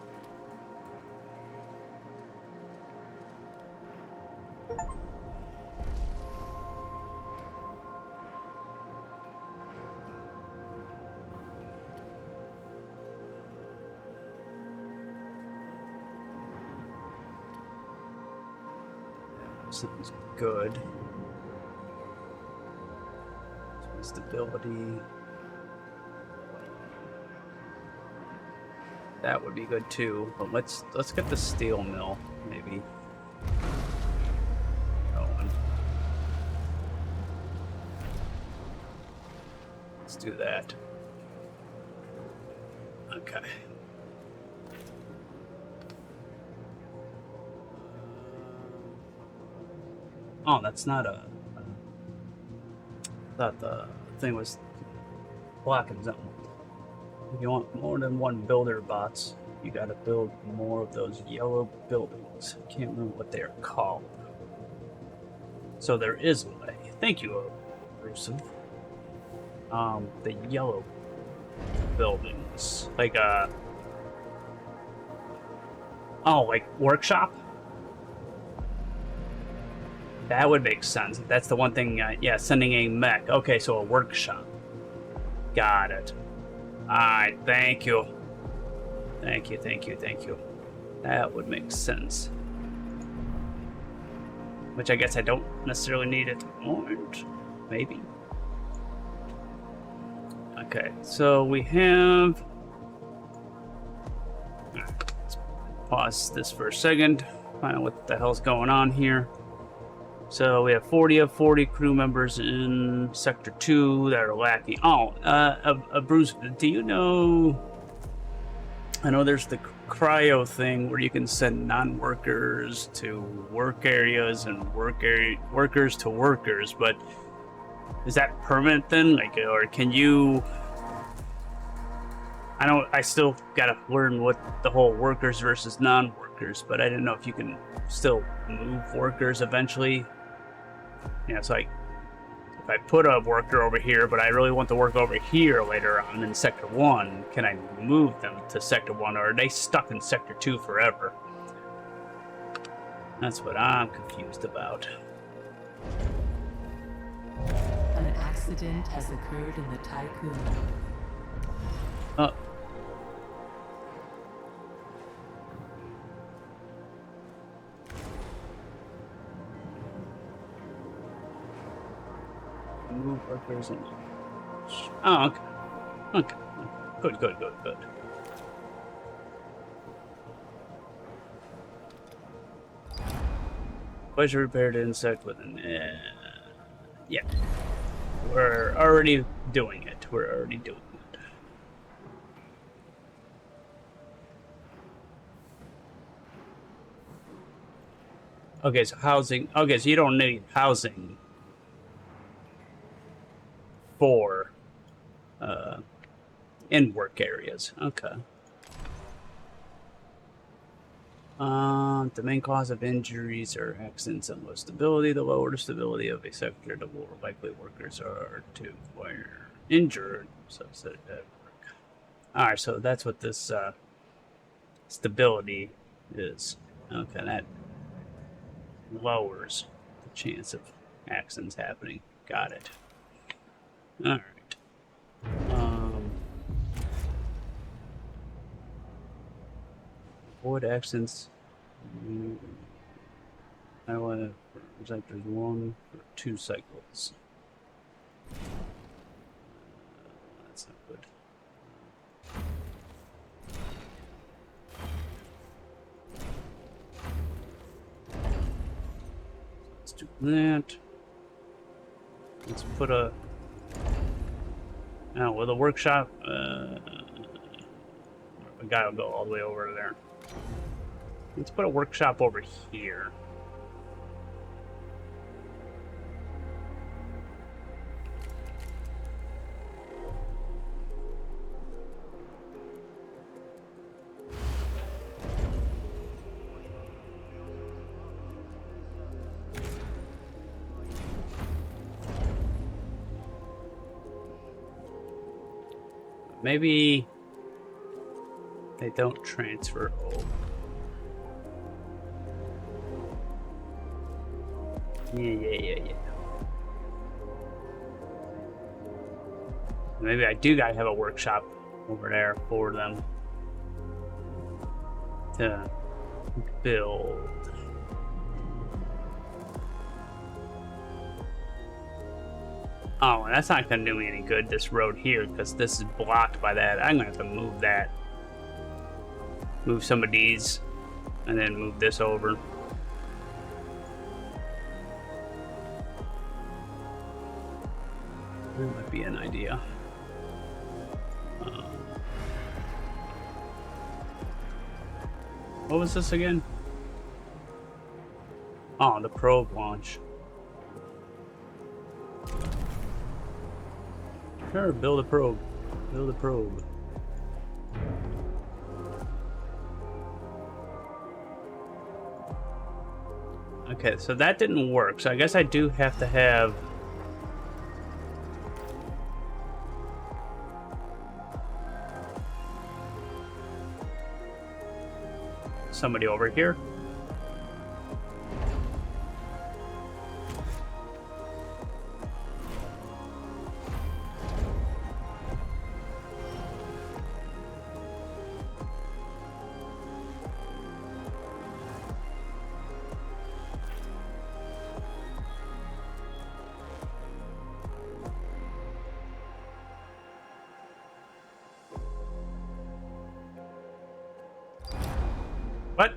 Sounds good. Stability. That would be good too. But let's get the steel mill maybe going. Let's do that. Okay. Oh, that's not a. I thought the thing was blocking something. If you want more than one builder bots, you gotta build more of those yellow buildings. I can't remember what they are called. So there is a way. Thank you, Bruce. The yellow buildings. Like like workshop? That would make sense. That's the one thing, yeah, sending a mech. Okay, so a workshop. Got it. Alright, thank you. Thank you. That would make sense. Which I guess I don't necessarily need at the moment. Maybe. Okay, so we have... Let's pause this for a second. Find out what the hell's going on here. So we have 40 of 40 crew members in Sector 2 that are lacking. Oh, Bruce, do you know I know there's the cryo thing where you can send non-workers to work areas and workers to workers, but is that permanent then? Like, or can you? I still gotta learn what the whole workers versus non-workers, but I didn't know if you can still move workers eventually. Yeah, it's like if I put a worker over here, but I really want the worker over here later on in Sector 1, can I move them to Sector 1, or are they stuck in Sector 2 forever? That's what I'm confused about. An accident has occurred in the Tycoon. Move workers and... Oh, okay. Okay. Good. Pleasure repaired insect with an... yeah. We're already doing it. Okay, so housing... Okay, so you don't need housing for in work areas. Okay. The main cause of injuries or accidents and low stability. The lower the stability of a sector, the more likely workers are to acquire injured. So all right, so that's what this stability is. Okay, that lowers the chance of accidents happening. Got it. All right. Avoid accidents. I want to project there's 1 or 2 cycles. That's not good. Let's do that. Let's put a... Now, with a workshop, a guy will go all the way over there. Let's put a workshop over here. Maybe they don't transfer over. Yeah. Maybe I do gotta have a workshop over there for them to build. Oh, that's not gonna do me any good, this road here, because this is blocked by that. I'm gonna have to move that. Move some of these, and then move this over. That might be an idea. What was this again? Oh, the probe launch. Sure, build a probe. Build a probe. Okay, so that didn't work. So I guess I do have to have... somebody over here. What?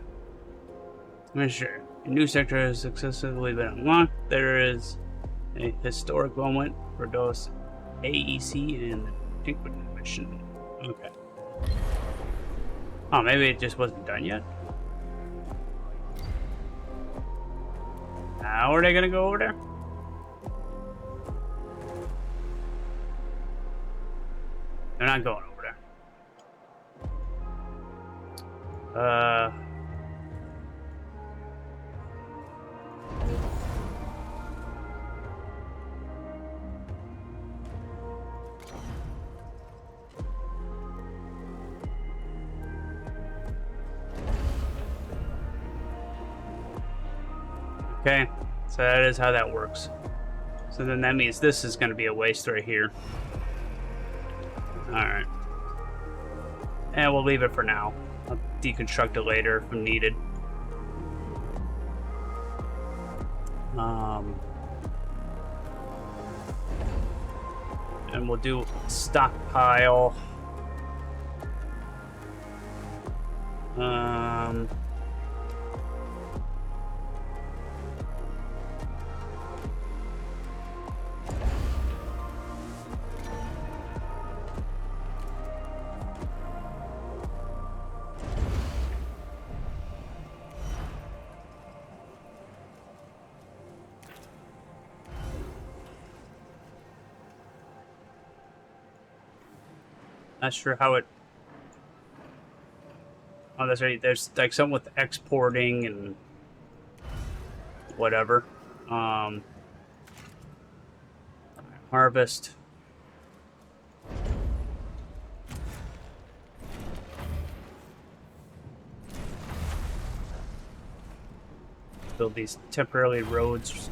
Sure. A new sector has successfully been unlocked. There is a historic moment for those AEC and the Tinkerton mission. Okay. Oh, maybe it just wasn't done yet. How are they gonna go over there? They're not going over there. Okay, so that is how that works. So then that means this is going to be a waste right here. Alright. And we'll leave it for now. I'll deconstruct it later if needed. And we'll do stockpile. Not sure how it... Oh, that's right. There's like something with exporting and whatever. Harvest. Build these temporary roads.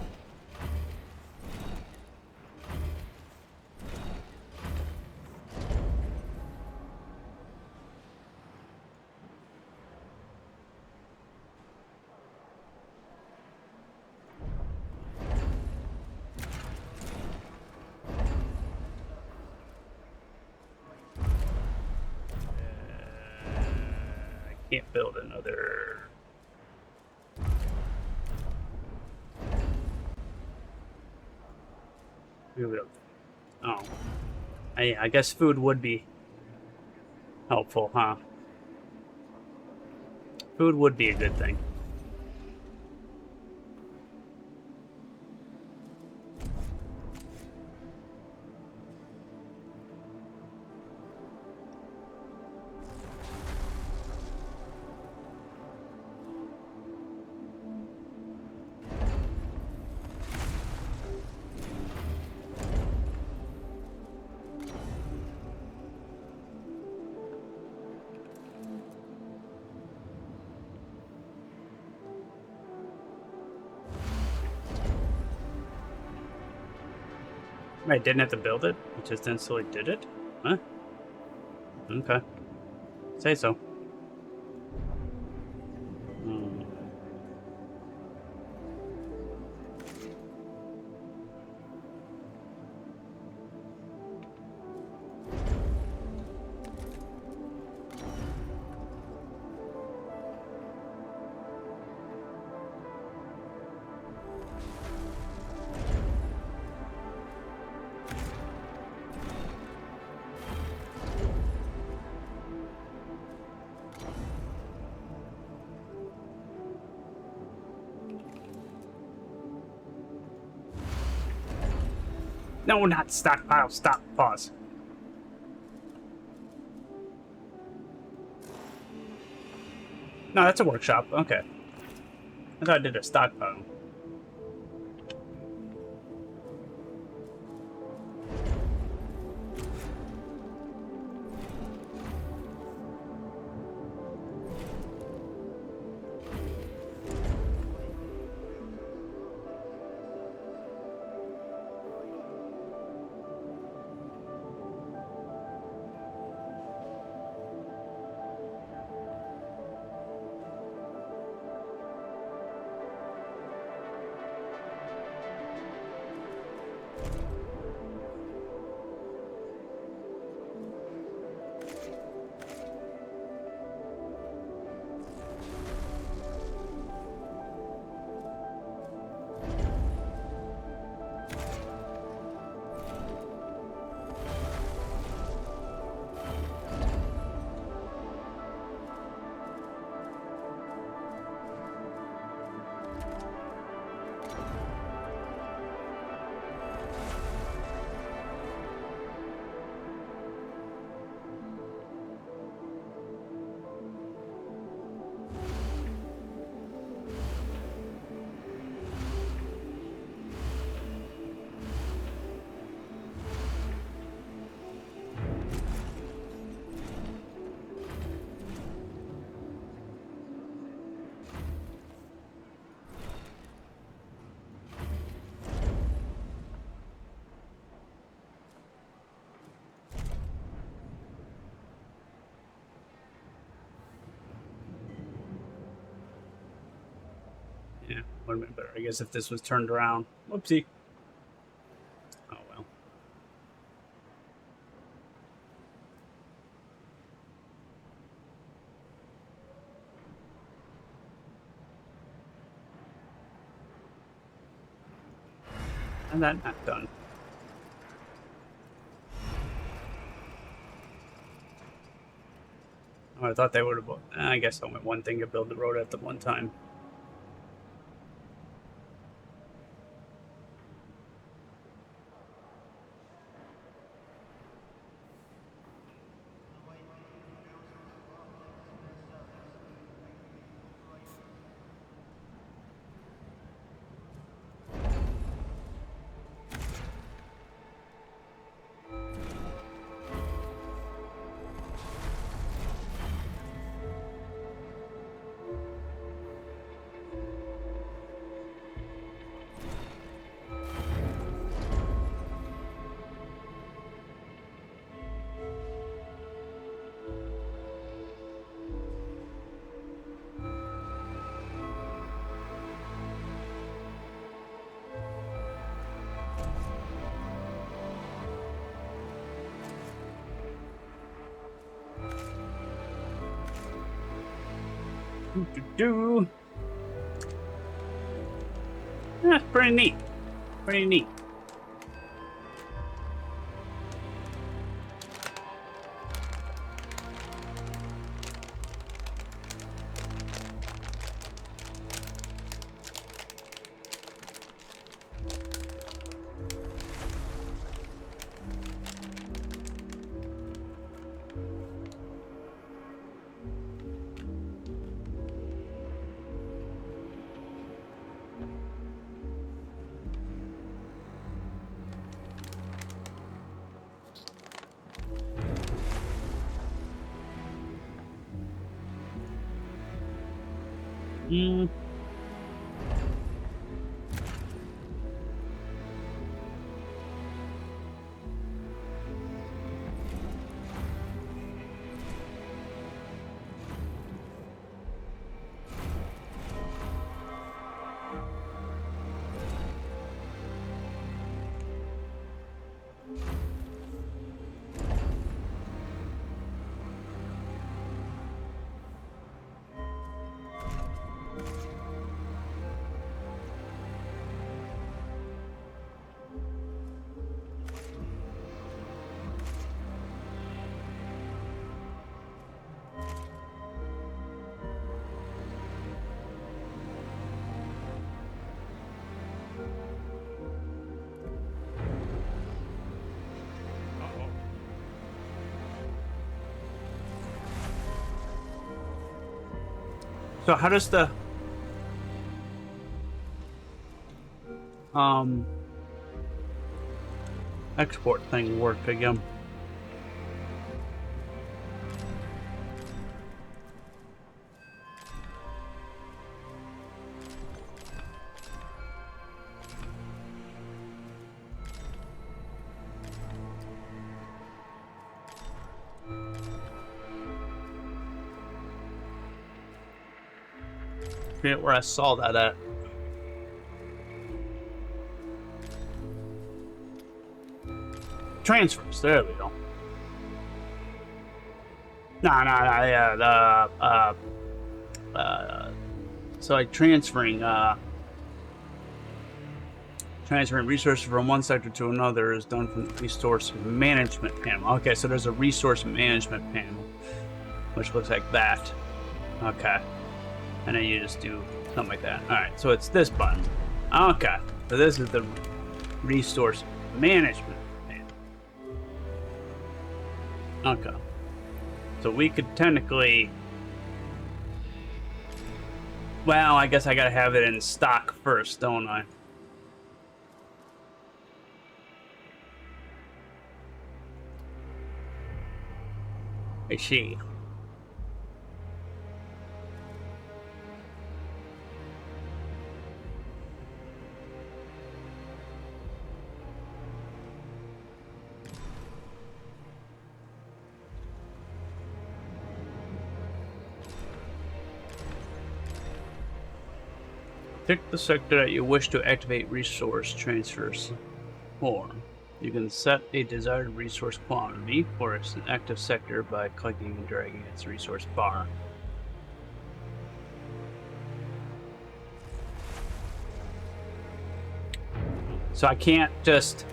I can't build another... Oh. I guess food would be helpful, huh? Food would be a good thing. I didn't have to build it. It just instantly did it? Huh? Okay. Say so. No, not stockpile. Stop. Pause. No, that's a workshop. Okay. I thought I did a stockpile. Yeah, would have been better, I guess, if this was turned around. Whoopsie. Oh well. And that not done. Oh, I thought they would have. I guess I went one thing to build the road at the one time. Do. Yeah, pretty neat. Pretty neat. Mm. So how does the export thing work again? Forget where I saw that at. Transfers. There we go. No, yeah, so like transferring resources from one sector to another is done from the resource management panel. Okay, so there's a resource management panel, which looks like that. Okay, and then you just do something like that. All right, so it's this button. Okay, so this is the resource management panel. Okay, so we could technically. Well, I guess I gotta have it in stock first, don't I? I see. Pick the sector that you wish to activate resource transfers for. You can set a desired resource quantity for an active sector by clicking and dragging its resource bar. So I can't just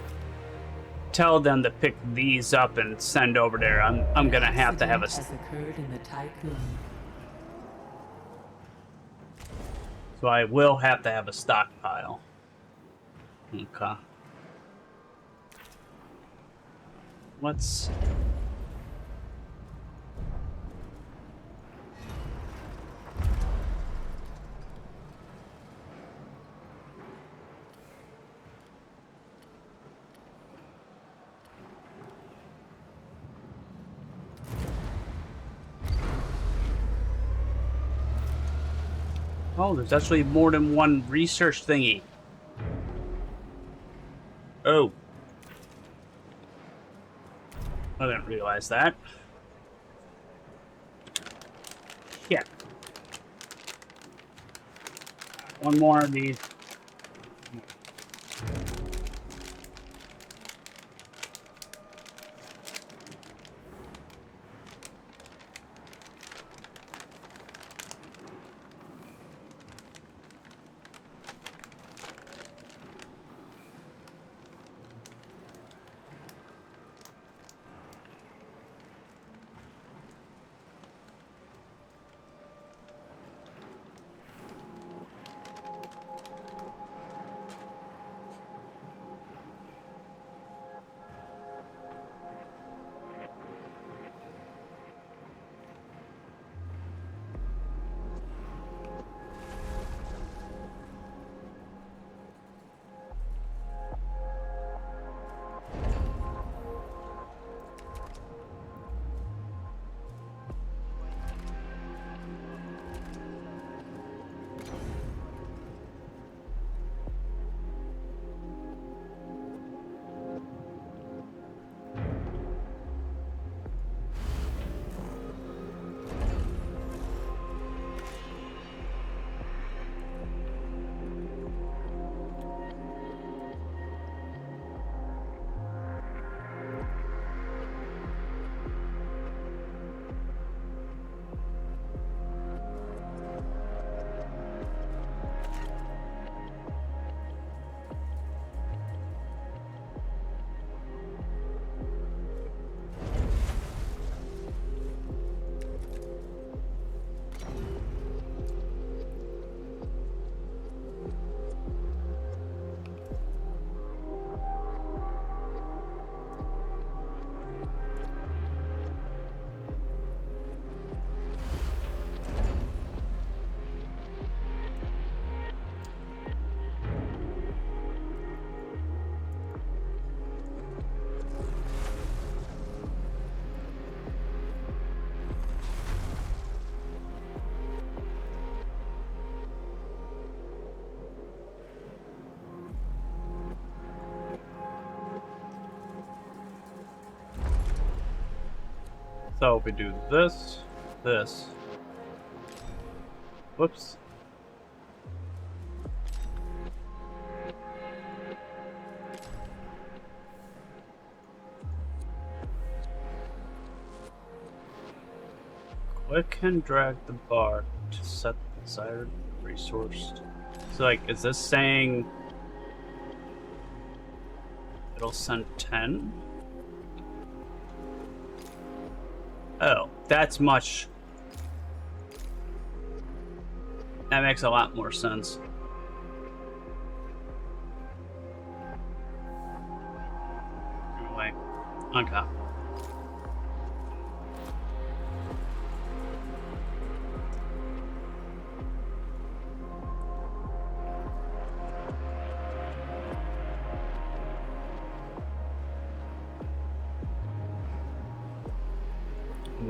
tell them to pick these up and send over there. I'm gonna have to have a. Has occurred in the Tycoon. So I will have to have a stockpile. Okay. Let's. Oh, there's actually more than one research thingy. Oh. I didn't realize that. Yeah. One more of these. So we do this, this. Whoops. Click and drag the bar to set the desired resource. So like, is this saying it'll send 10? Oh, that's much. That makes a lot more sense. Anyway, okay.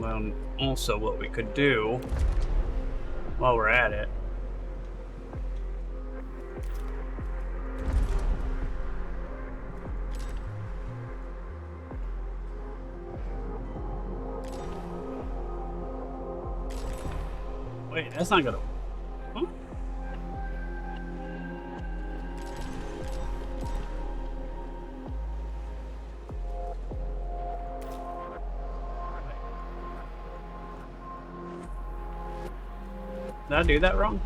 And also what we could do while we're at it. Wait, that's not gonna. Huh? Did I do that wrong?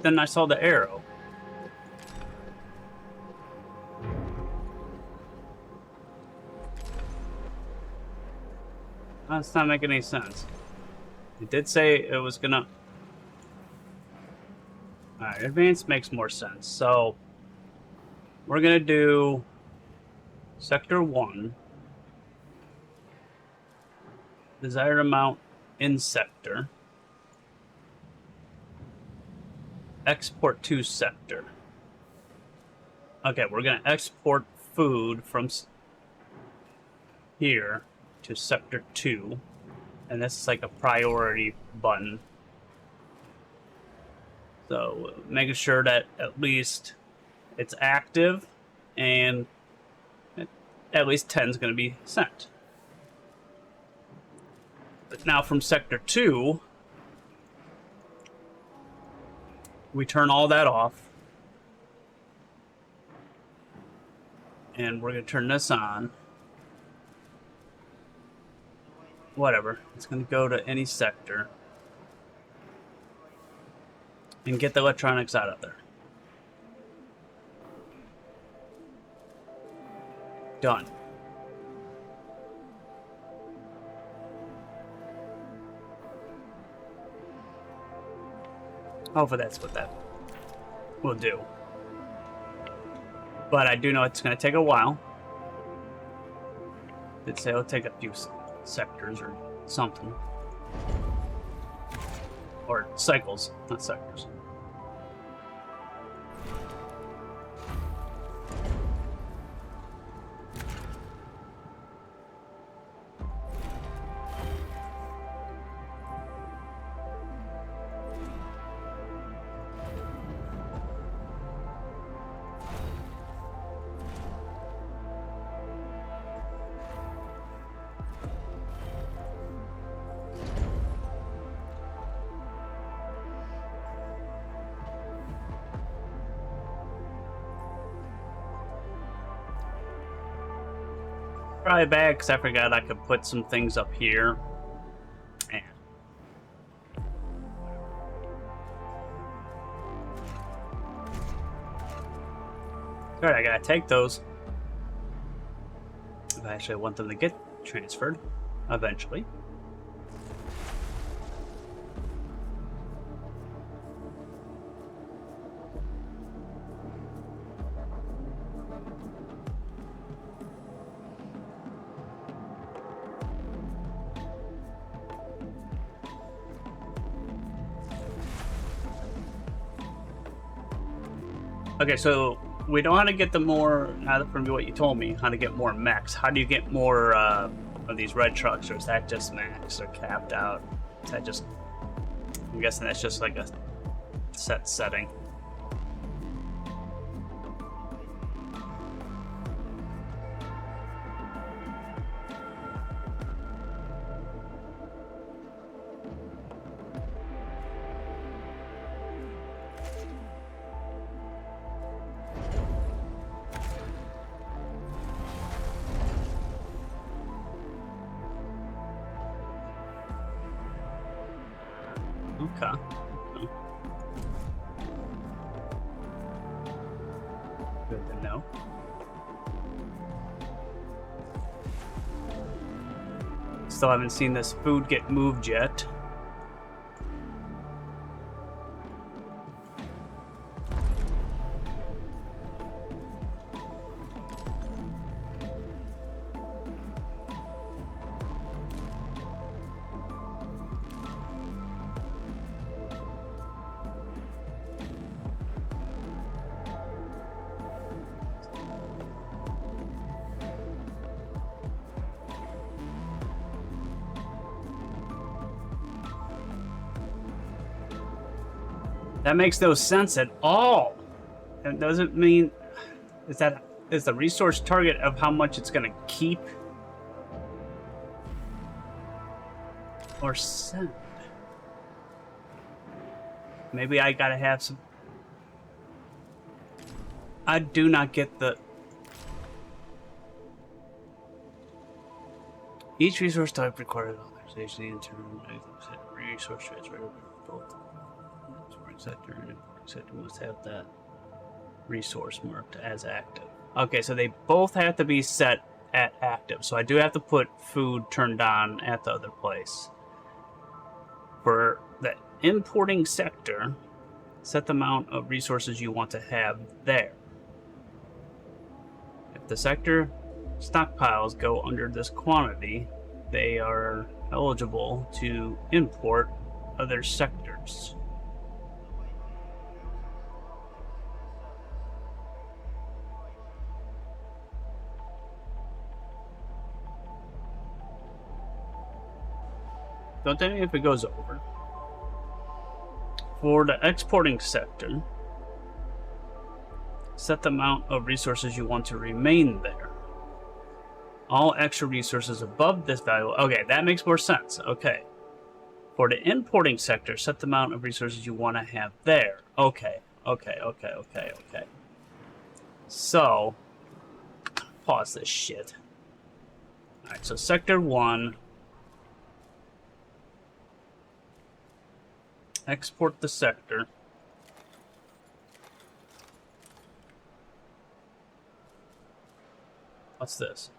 Then I saw the arrow. That's not making any sense. It did say it was gonna... Alright, advance makes more sense. So, we're gonna do Sector 1. Desired amount in sector. Export to sector. Okay, we're gonna export food from here to sector 2. And this is like a priority button. So making sure that at least it's active and at least 10 is going to be sent. But now from sector 2, we turn all that off. And we're going to turn this on. Whatever. It's going to go to any sector. And get the electronics out of there. Done. Hopefully that's what that will do. But I do know it's going to take a while. Did say it'll take a few sectors or something. Or cycles, not sectors. Probably bad because I forgot I could put some things up here. And alright, I gotta take those. If I actually want them to get transferred eventually. Okay, so we know how to get the more, now from what you told me, how to get more mechs. How do you get more of these red trucks, or is that just max or capped out? Is that just, I'm guessing that's just like a set setting. Okay. Good to know. Still haven't seen this food get moved yet. That makes no sense at all. It doesn't mean is the resource target of how much it's gonna keep or send. Maybe I gotta have some. I do not get the. Each resource type requires authorization in turn. Resource transfer. Both exploring sector and importing sector must have that resource marked as active. Okay, so they both have to be set at active. So I do have to put food turned on at the other place. For the importing sector, set the amount of resources you want to have there. If the sector stockpiles go under this quantity, they are eligible to import other sectors. Don't tell me if it goes over. For the exporting sector, set the amount of resources you want to remain there. All extra resources above this value. Okay, that makes more sense. Okay. For the importing sector, set the amount of resources you want to have there. Okay. So, pause this shit. Alright, so sector 1. Export the sector. What's this?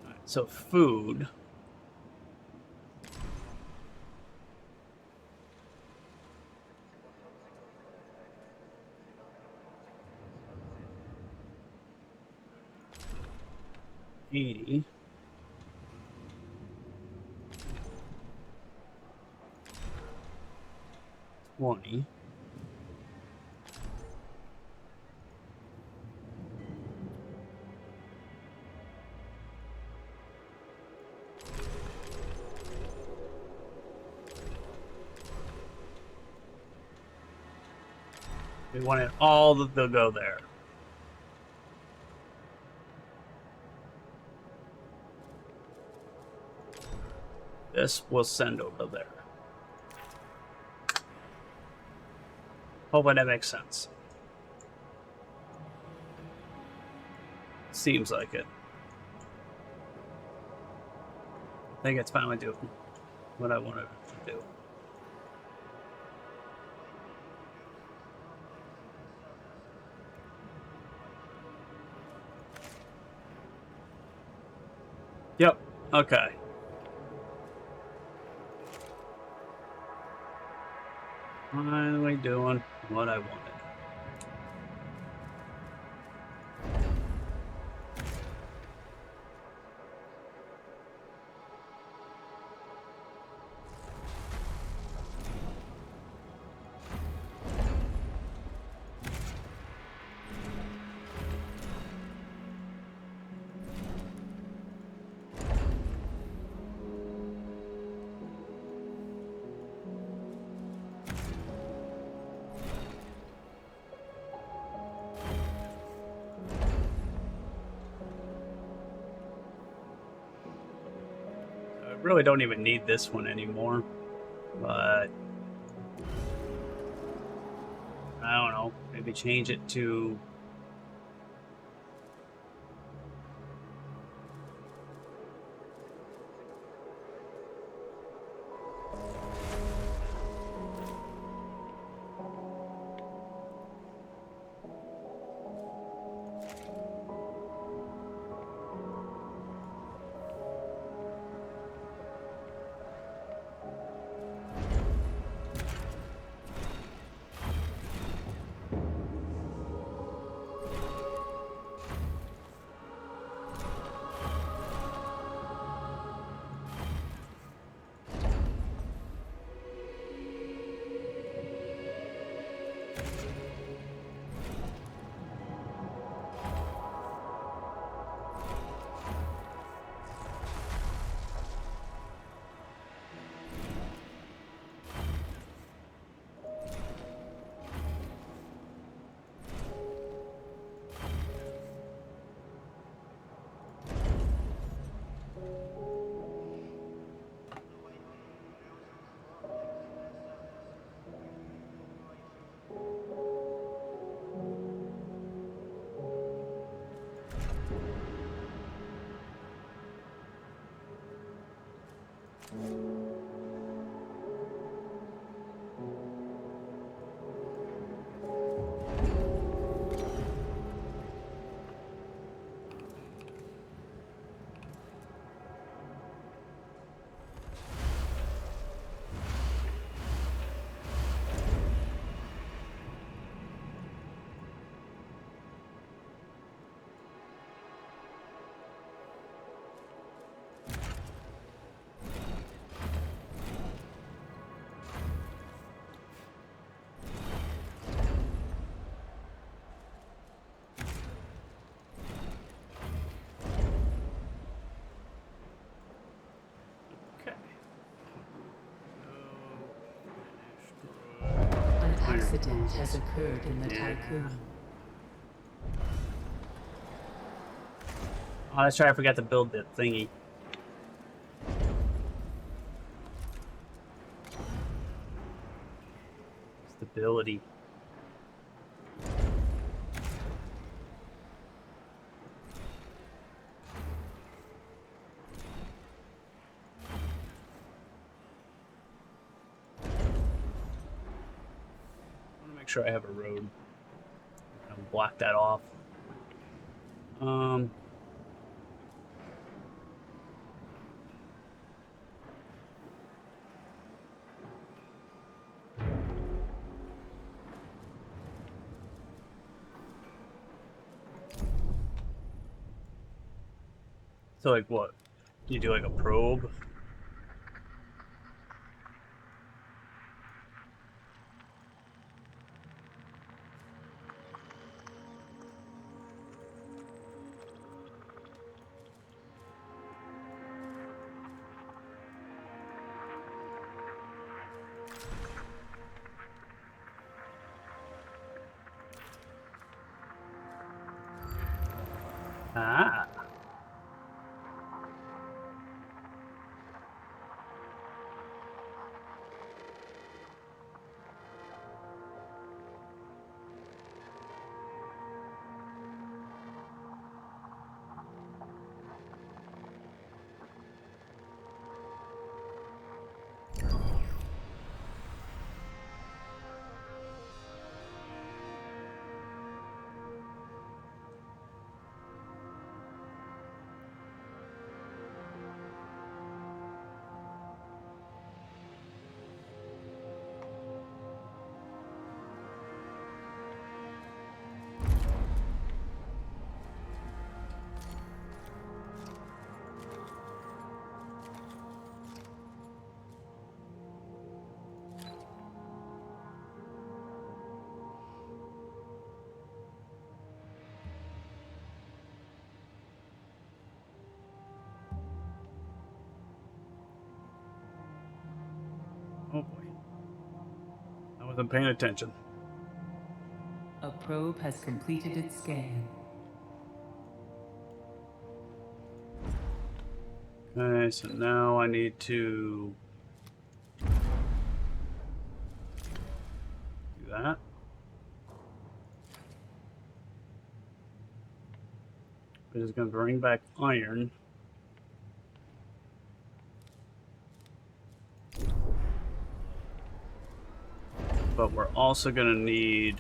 Alright, so food. $80. $20. We want it all to go there. This will send over there. Hopefully that makes sense. Seems like it. I think it's finally doing what I wanted it to do. Yep, okay. Finally doing what I wanted. Really don't even need this one anymore, but I don't know, maybe change it to An accident has occurred in the Tycoon. Oh, that's right. I forgot to build the thingy. Stability. I want to make sure I have a road. I'll block that off. So like what? You do like a probe? Ah. Oh boy. I wasn't paying attention. A probe has completed its scan. Okay, so now I need to do that. Which is going to bring back iron. But we're also going to need...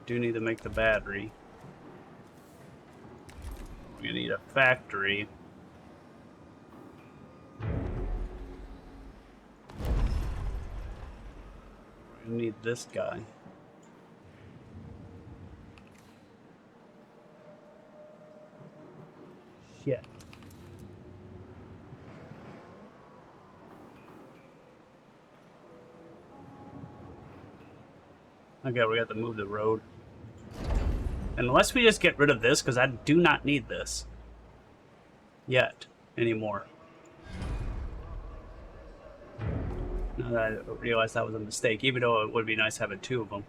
do need to make the battery. We're going to need a factory. We're going to need this guy. Shit. Okay, we have to move the road. Unless we just get rid of this, because I do not need this. Yet. Anymore. Now that I realized that was a mistake, even though it would be nice having two of them.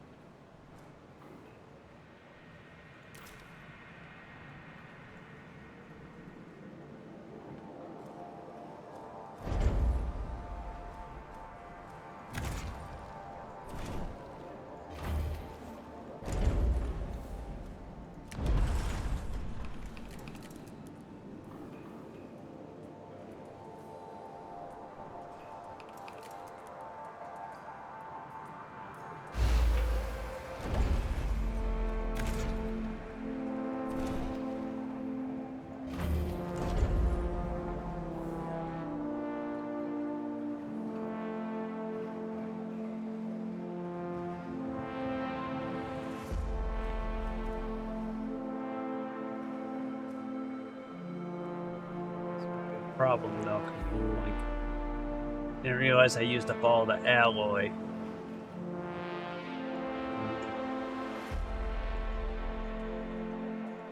problem though, 'cause, like, didn't realize I used up all the alloy.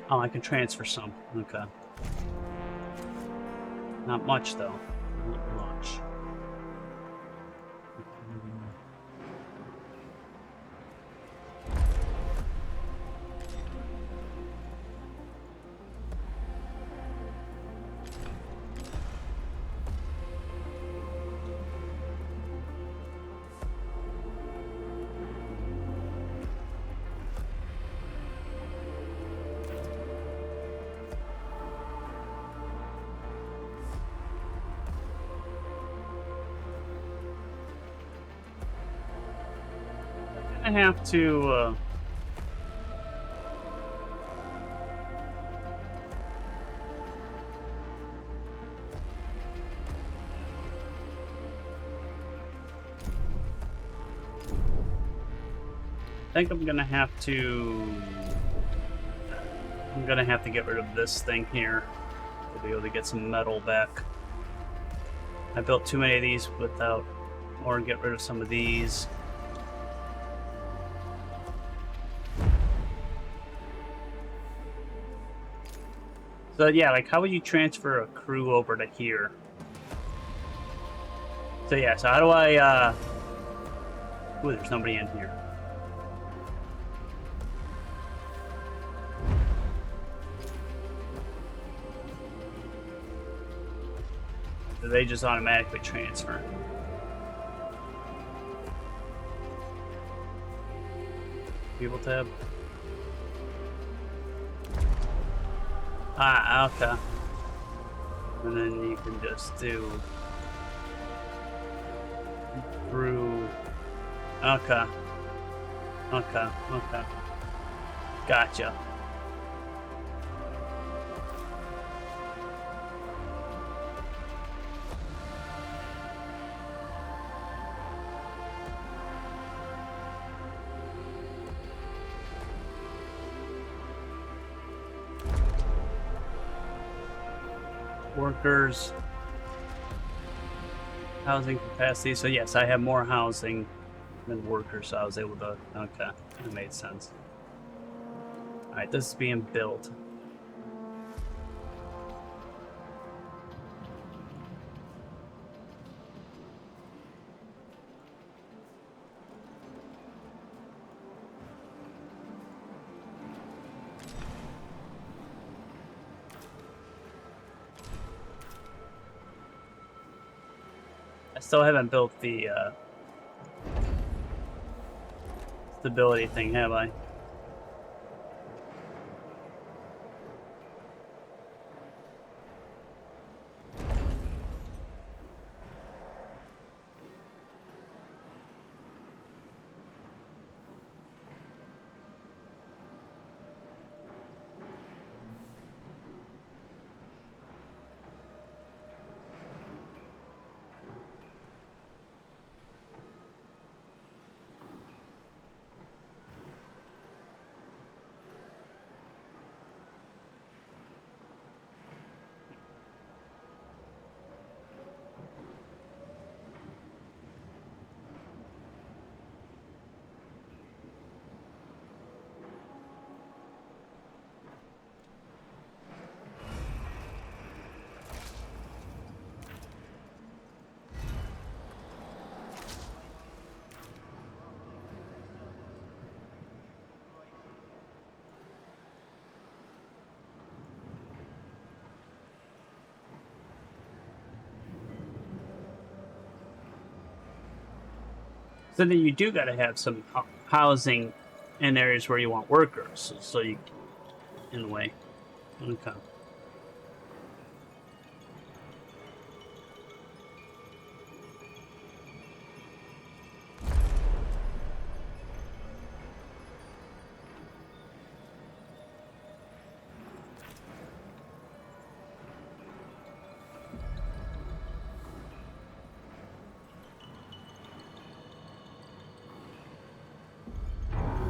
Oh, I can transfer some. Okay. Not much though. Not much. I have to. I think I'm gonna have to. I'm gonna have to get rid of this thing here to be able to get some metal back. I built too many of these without, or get rid of some of these. So yeah, like how would you transfer a crew over to here? So yeah, so how do I, ooh, there's nobody in here. Do they just automatically transfer? People tab. Ah, okay. And then you can just do through. Okay. Okay. Okay. Gotcha. Workers, housing capacity. So yes, I have more housing than workers, so I was able to. Okay, that made sense. All right, this is being built. I still haven't built the stability thing, have I? So then you do got to have some housing in areas where you want workers, so you, in a way. Okay.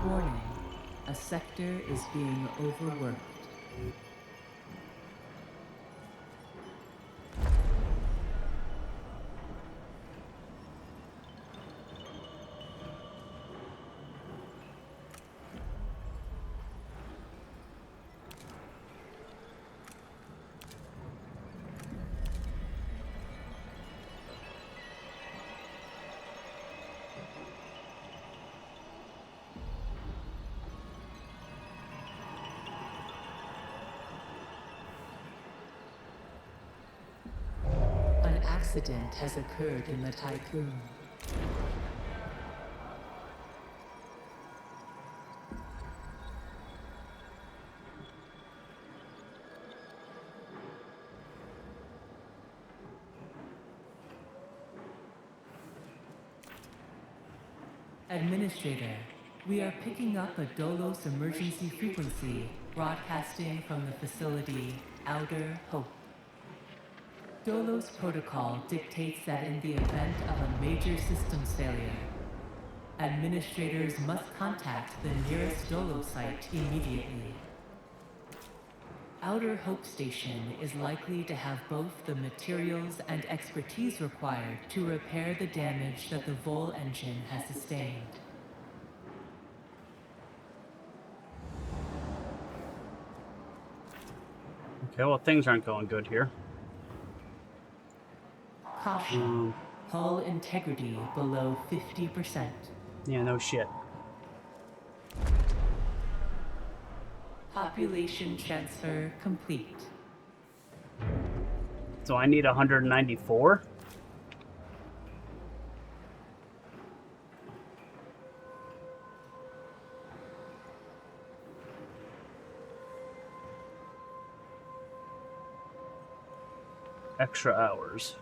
Warning. A sector is being overworked. accident has occurred in the Tycoon. Administrator, we are picking up a Dolos emergency frequency broadcasting from the facility Outer Hope. Dolos protocol dictates that in the event of a major systems failure, administrators must contact the nearest Dolos site immediately. Outer Hope Station is likely to have both the materials and expertise required to repair the damage that the Vol engine has sustained. Okay, well, things aren't going good here. Caution. Hull integrity below 50%. Yeah, no shit. Population transfer complete. So I need 194? Extra hours.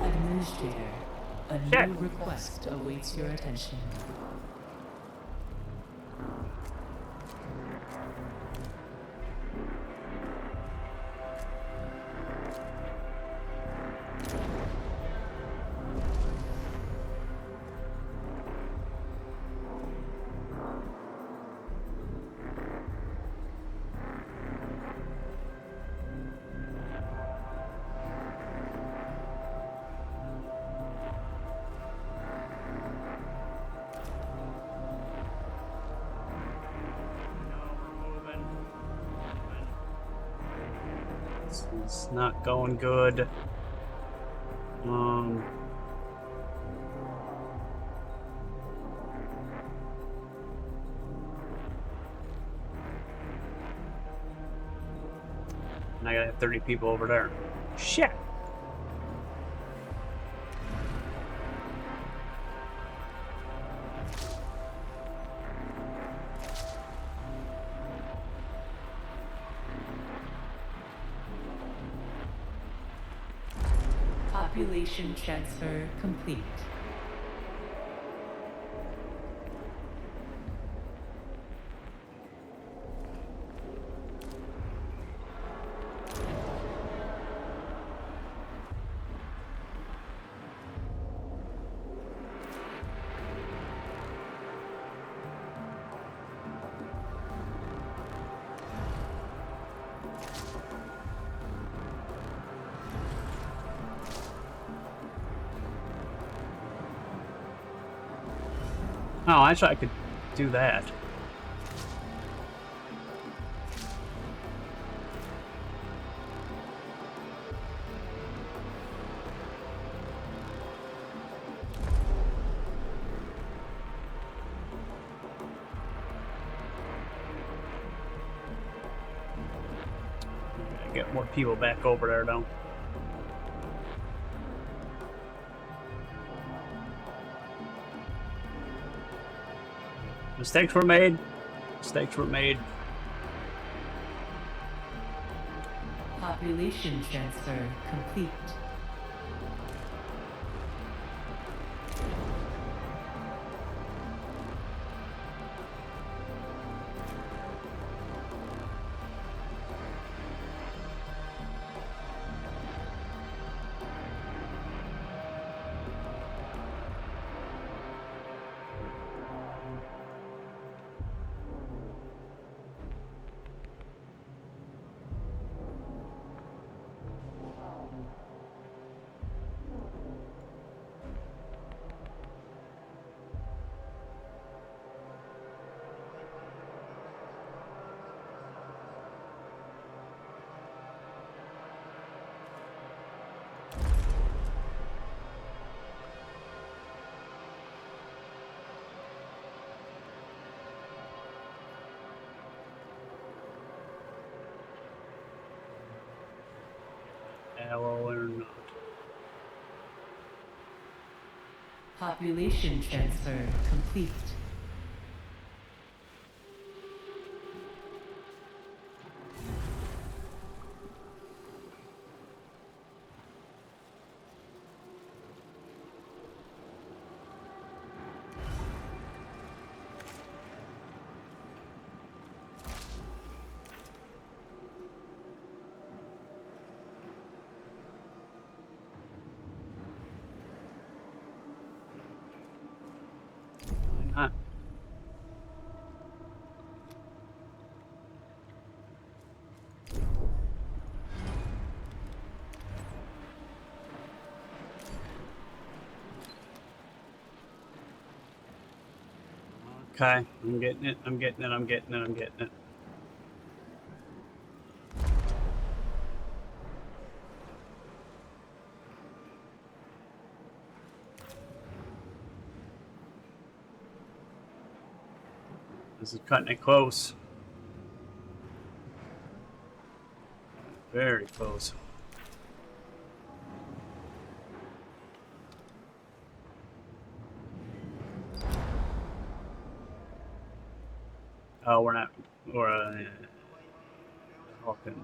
Administrator, a Shit. new request awaits your attention. It's not going good. And I gotta have 30 people over there. Shit! Population transfer complete. Oh, actually, I could do that. Get more people back over there, though. Mistakes were made. Mistakes were made. Population transfer complete. alloy or not. Population transfer complete. Why not? Okay, I'm getting it, I'm getting it, I'm getting it, I'm getting it. This is cutting it close. Very close. Oh, we're not. Talking.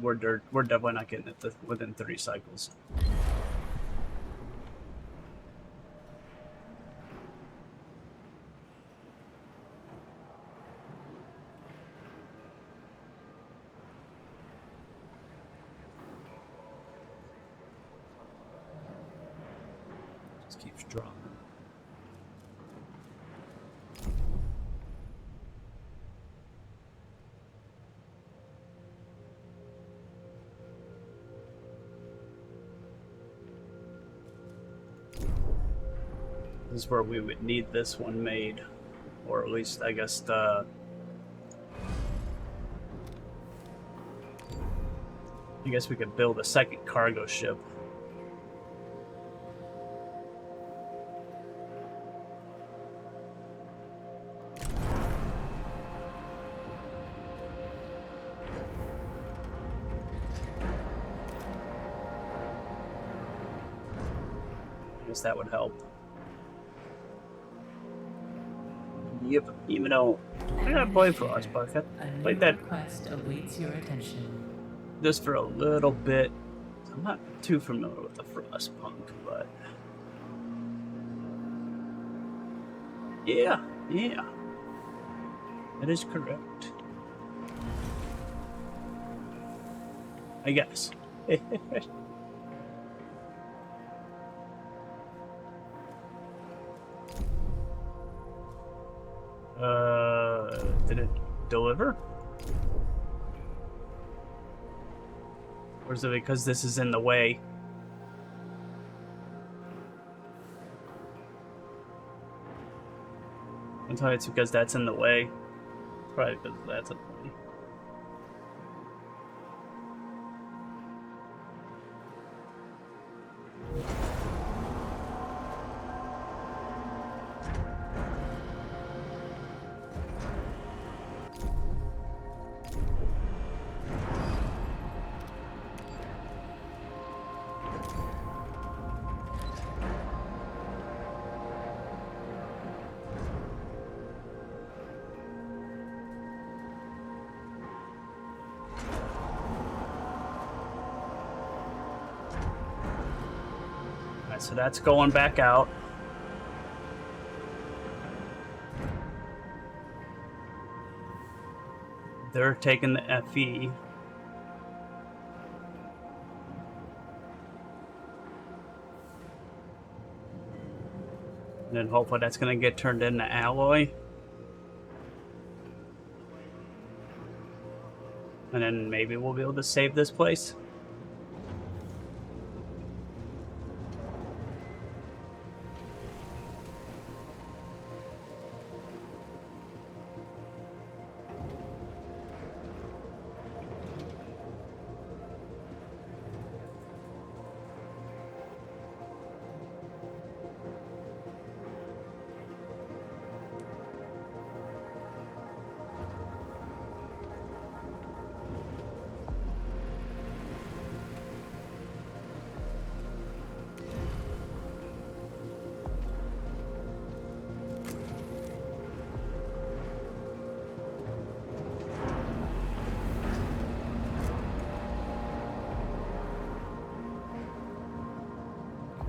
We're definitely not getting it within 30 cycles. Just keeps dropping. This is where we would need this one made, or at least I guess I guess we could build a second cargo ship. I guess that would help. Yep, even though I gotta play Frostpunk. I played that request awaits your attention. this for a little bit. I'm not too familiar with the Frostpunk, but yeah, that is correct. I guess. Did it deliver? Or is it because this is in the way? I'll tell you it's because that's in the way. Probably because that's in the way. Alright, so that's going back out. They're taking the FE. And then hopefully that's going to get turned into alloy. And then maybe we'll be able to save this place.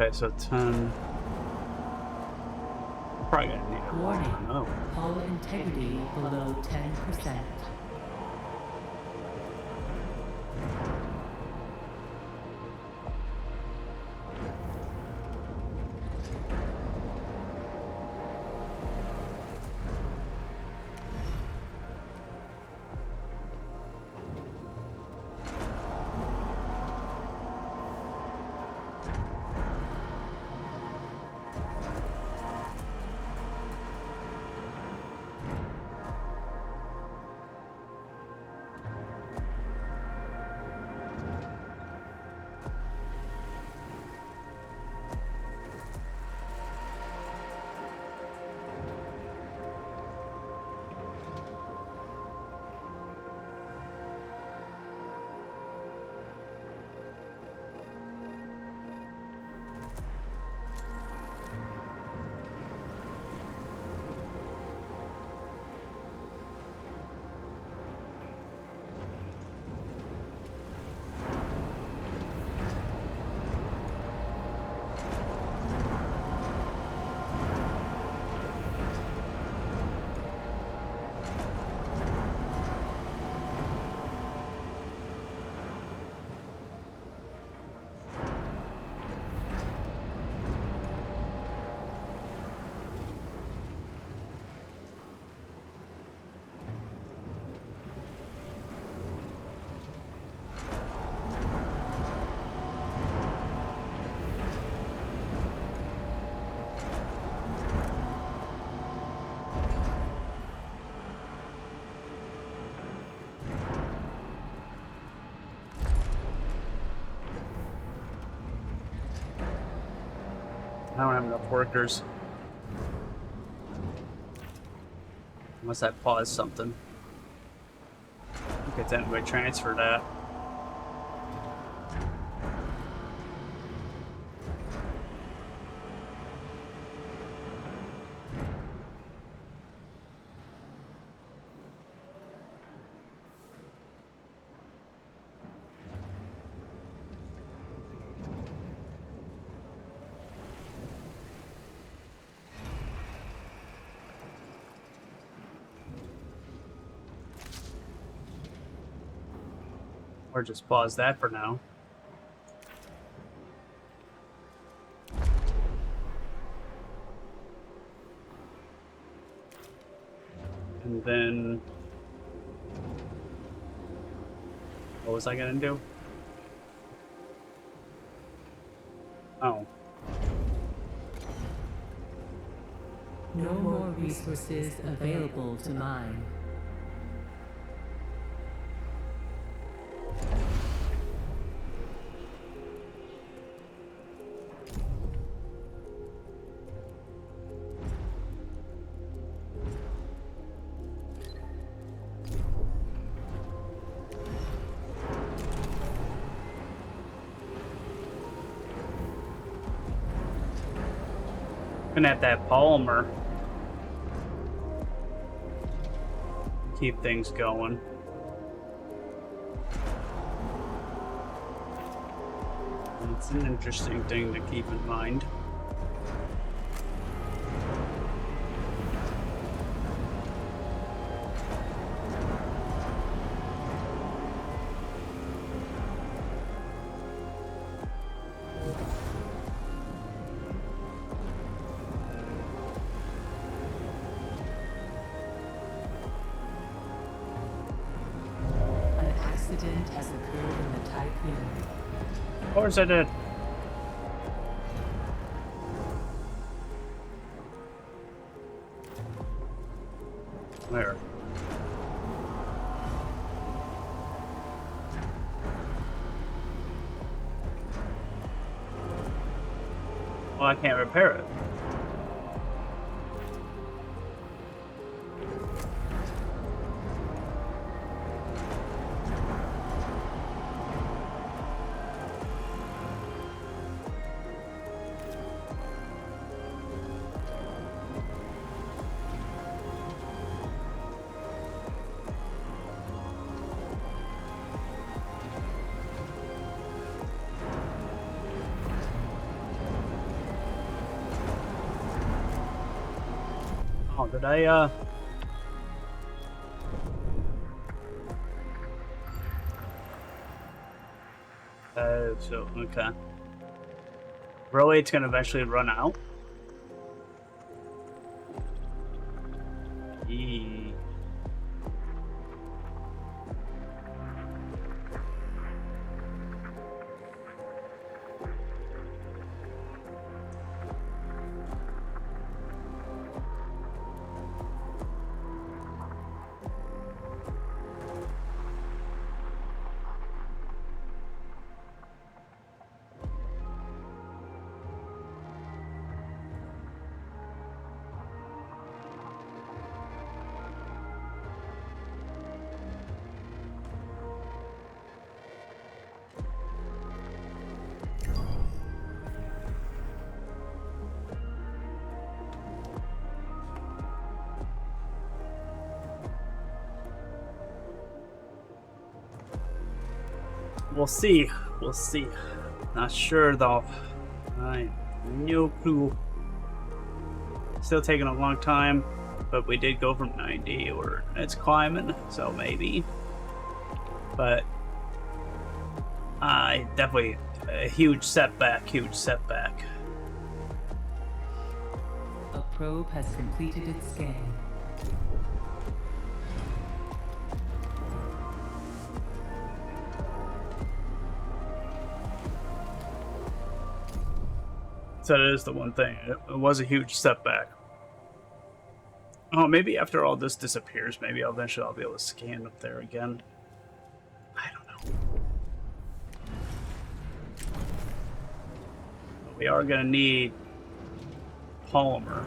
Okay, so 10. Probably gonna need it. Warning. Oh. Hull integrity below 10%. I don't have enough workers. Unless I pause something. Okay, then we transfer that. Or just pause that for now. And then... what was I gonna do? Oh. No more resources available to mine. Gonna have that polymer. Keep things going. It's an interesting thing to keep in mind. An accident has occurred in the Tycoon. Of course I did. Where? Well, I can't repair it. Oh, did I, so, okay. Really, it's gonna eventually run out? Eee. We'll see. We'll see. Not sure though. I no clue. Still taking a long time, but we did go from 90, or it's climbing, so maybe. But definitely a huge setback. Huge setback. A probe has completed its scan. So that is the one thing. It was a huge setback. Oh, maybe after all this disappears, maybe eventually I'll be able to scan up there again. I don't know. But we are gonna need polymer.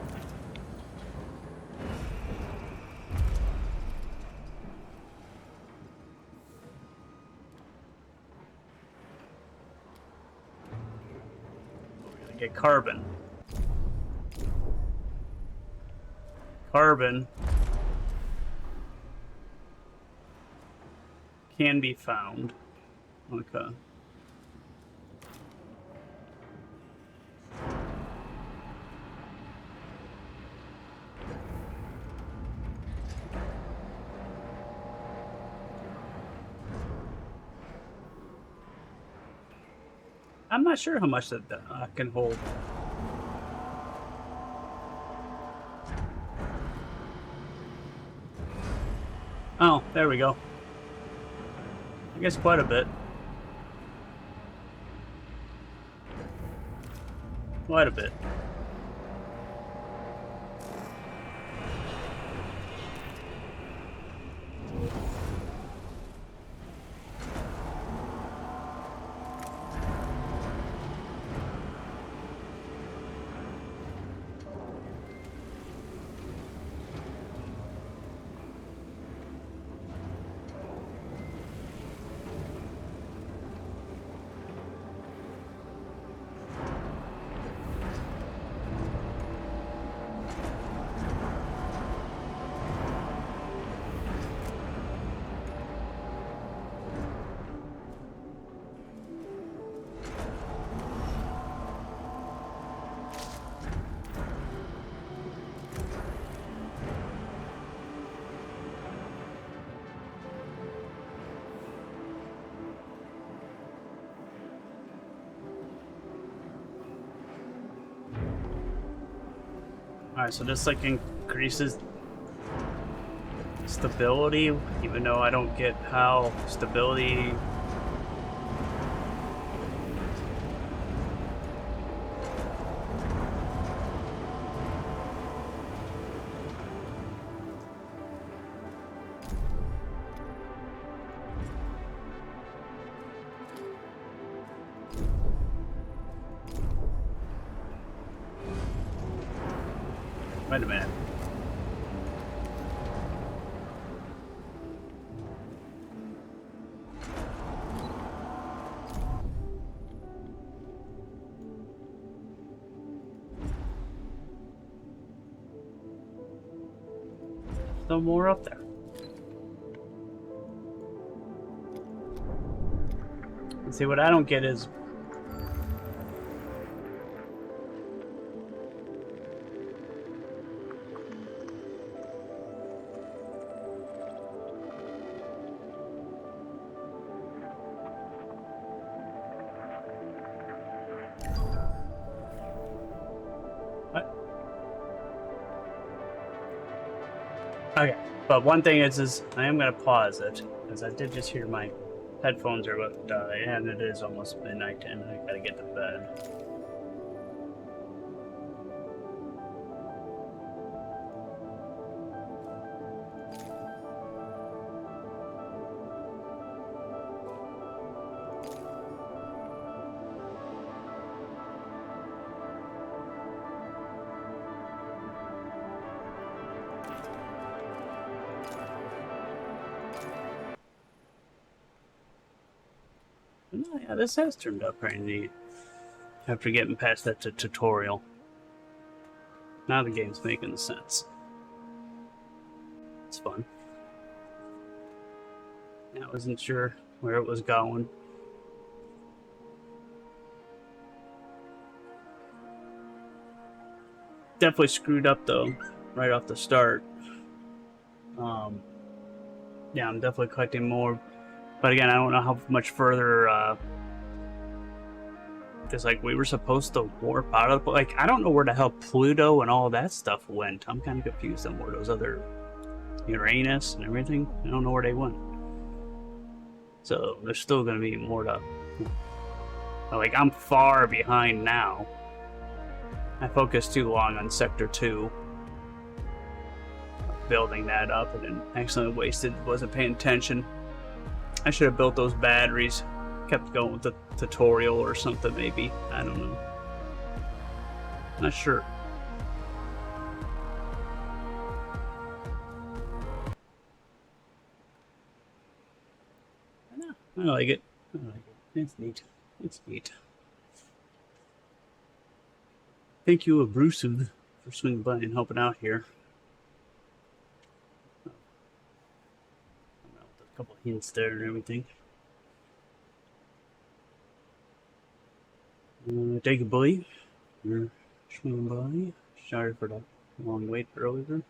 We're gonna get carbon. Carbon can be found. Okay. I'm not sure how much that can hold. Oh, there we go. I guess quite a bit. Quite a bit. Alright, so this like increases stability, even though I don't get how stability... Wait a minute. Still more up there. And see, what I don't get is But one thing is I am gonna pause it because I did just hear my headphones are about to die, and it is almost midnight, and I gotta get to bed. No, yeah, this has turned out pretty neat. After getting past that tutorial. Now the game's making sense. It's fun. Yeah, I wasn't sure where it was going. Definitely screwed up though, right off the start. Yeah, I'm definitely collecting more. But again, I don't know how much further, because, like, we were supposed to warp out of the... Like, I don't know where the hell Pluto and all that stuff went. I'm kind of confused on where those other... Uranus and everything. I don't know where they went. So, there's still going to be more to... Like, I'm far behind now. I focused too long on Sector 2. Building that up and then accidentally wasted, wasn't paying attention. I should have built those batteries, kept going with the tutorial or something maybe. I don't know. Not sure. I like it. I like it. It's neat. It's neat. Thank you, Bruce, for swinging by and helping out here. A couple hints there and everything. Take a bully. You're swinging by. Sorry for the long wait earlier.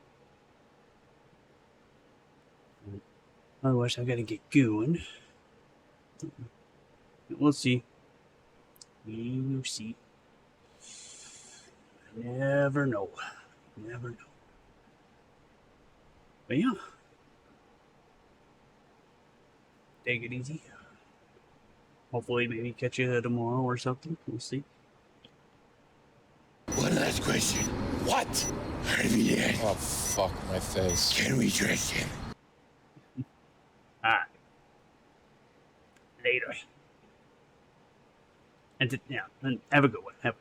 Otherwise, I gotta get going. We'll see. You see. Never know. Never know. But yeah. Take it easy. Hopefully, maybe catch you tomorrow or something. We'll see. One last question. What are the end? Oh, fuck my face. Can we trust him? Alright. Later. And yeah, and have a good one. Have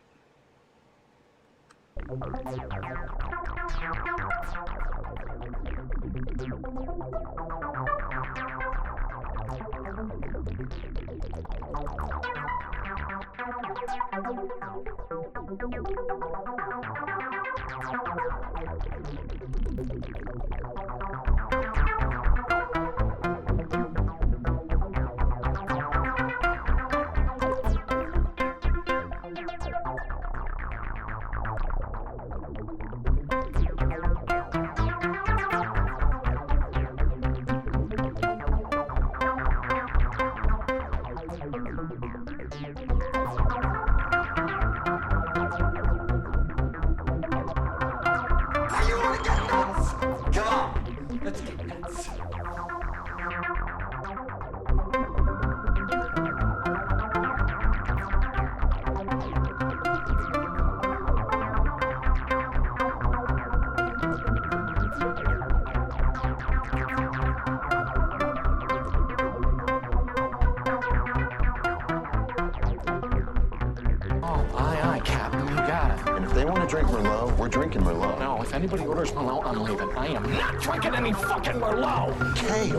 Drink Merlot, we're drinking Merlot. No, if anybody orders Merlot, I'm leaving. I am not drinking any fucking Merlot! Okay,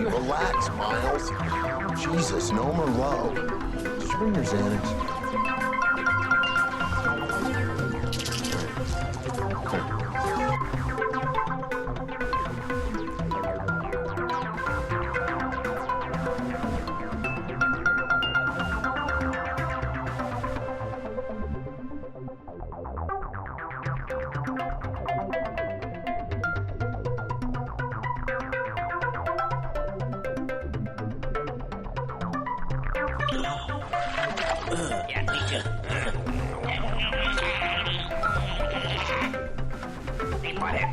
relax, Miles. Jesus, no Merlot. Did you bring your Xanax?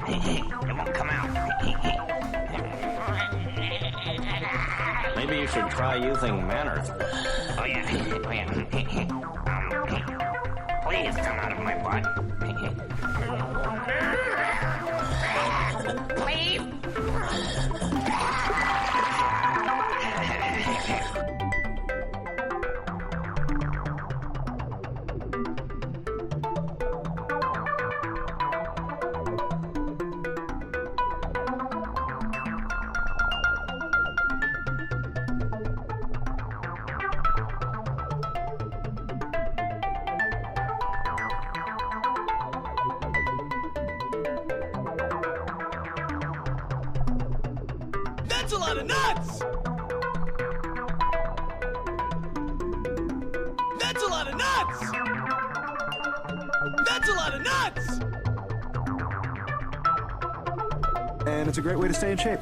It won't come out. Maybe you should try using manners. Oh yeah. Please come out of my butt. Please. That's a lot of nuts! That's a lot of nuts! That's a lot of nuts! And it's a great way to stay in shape.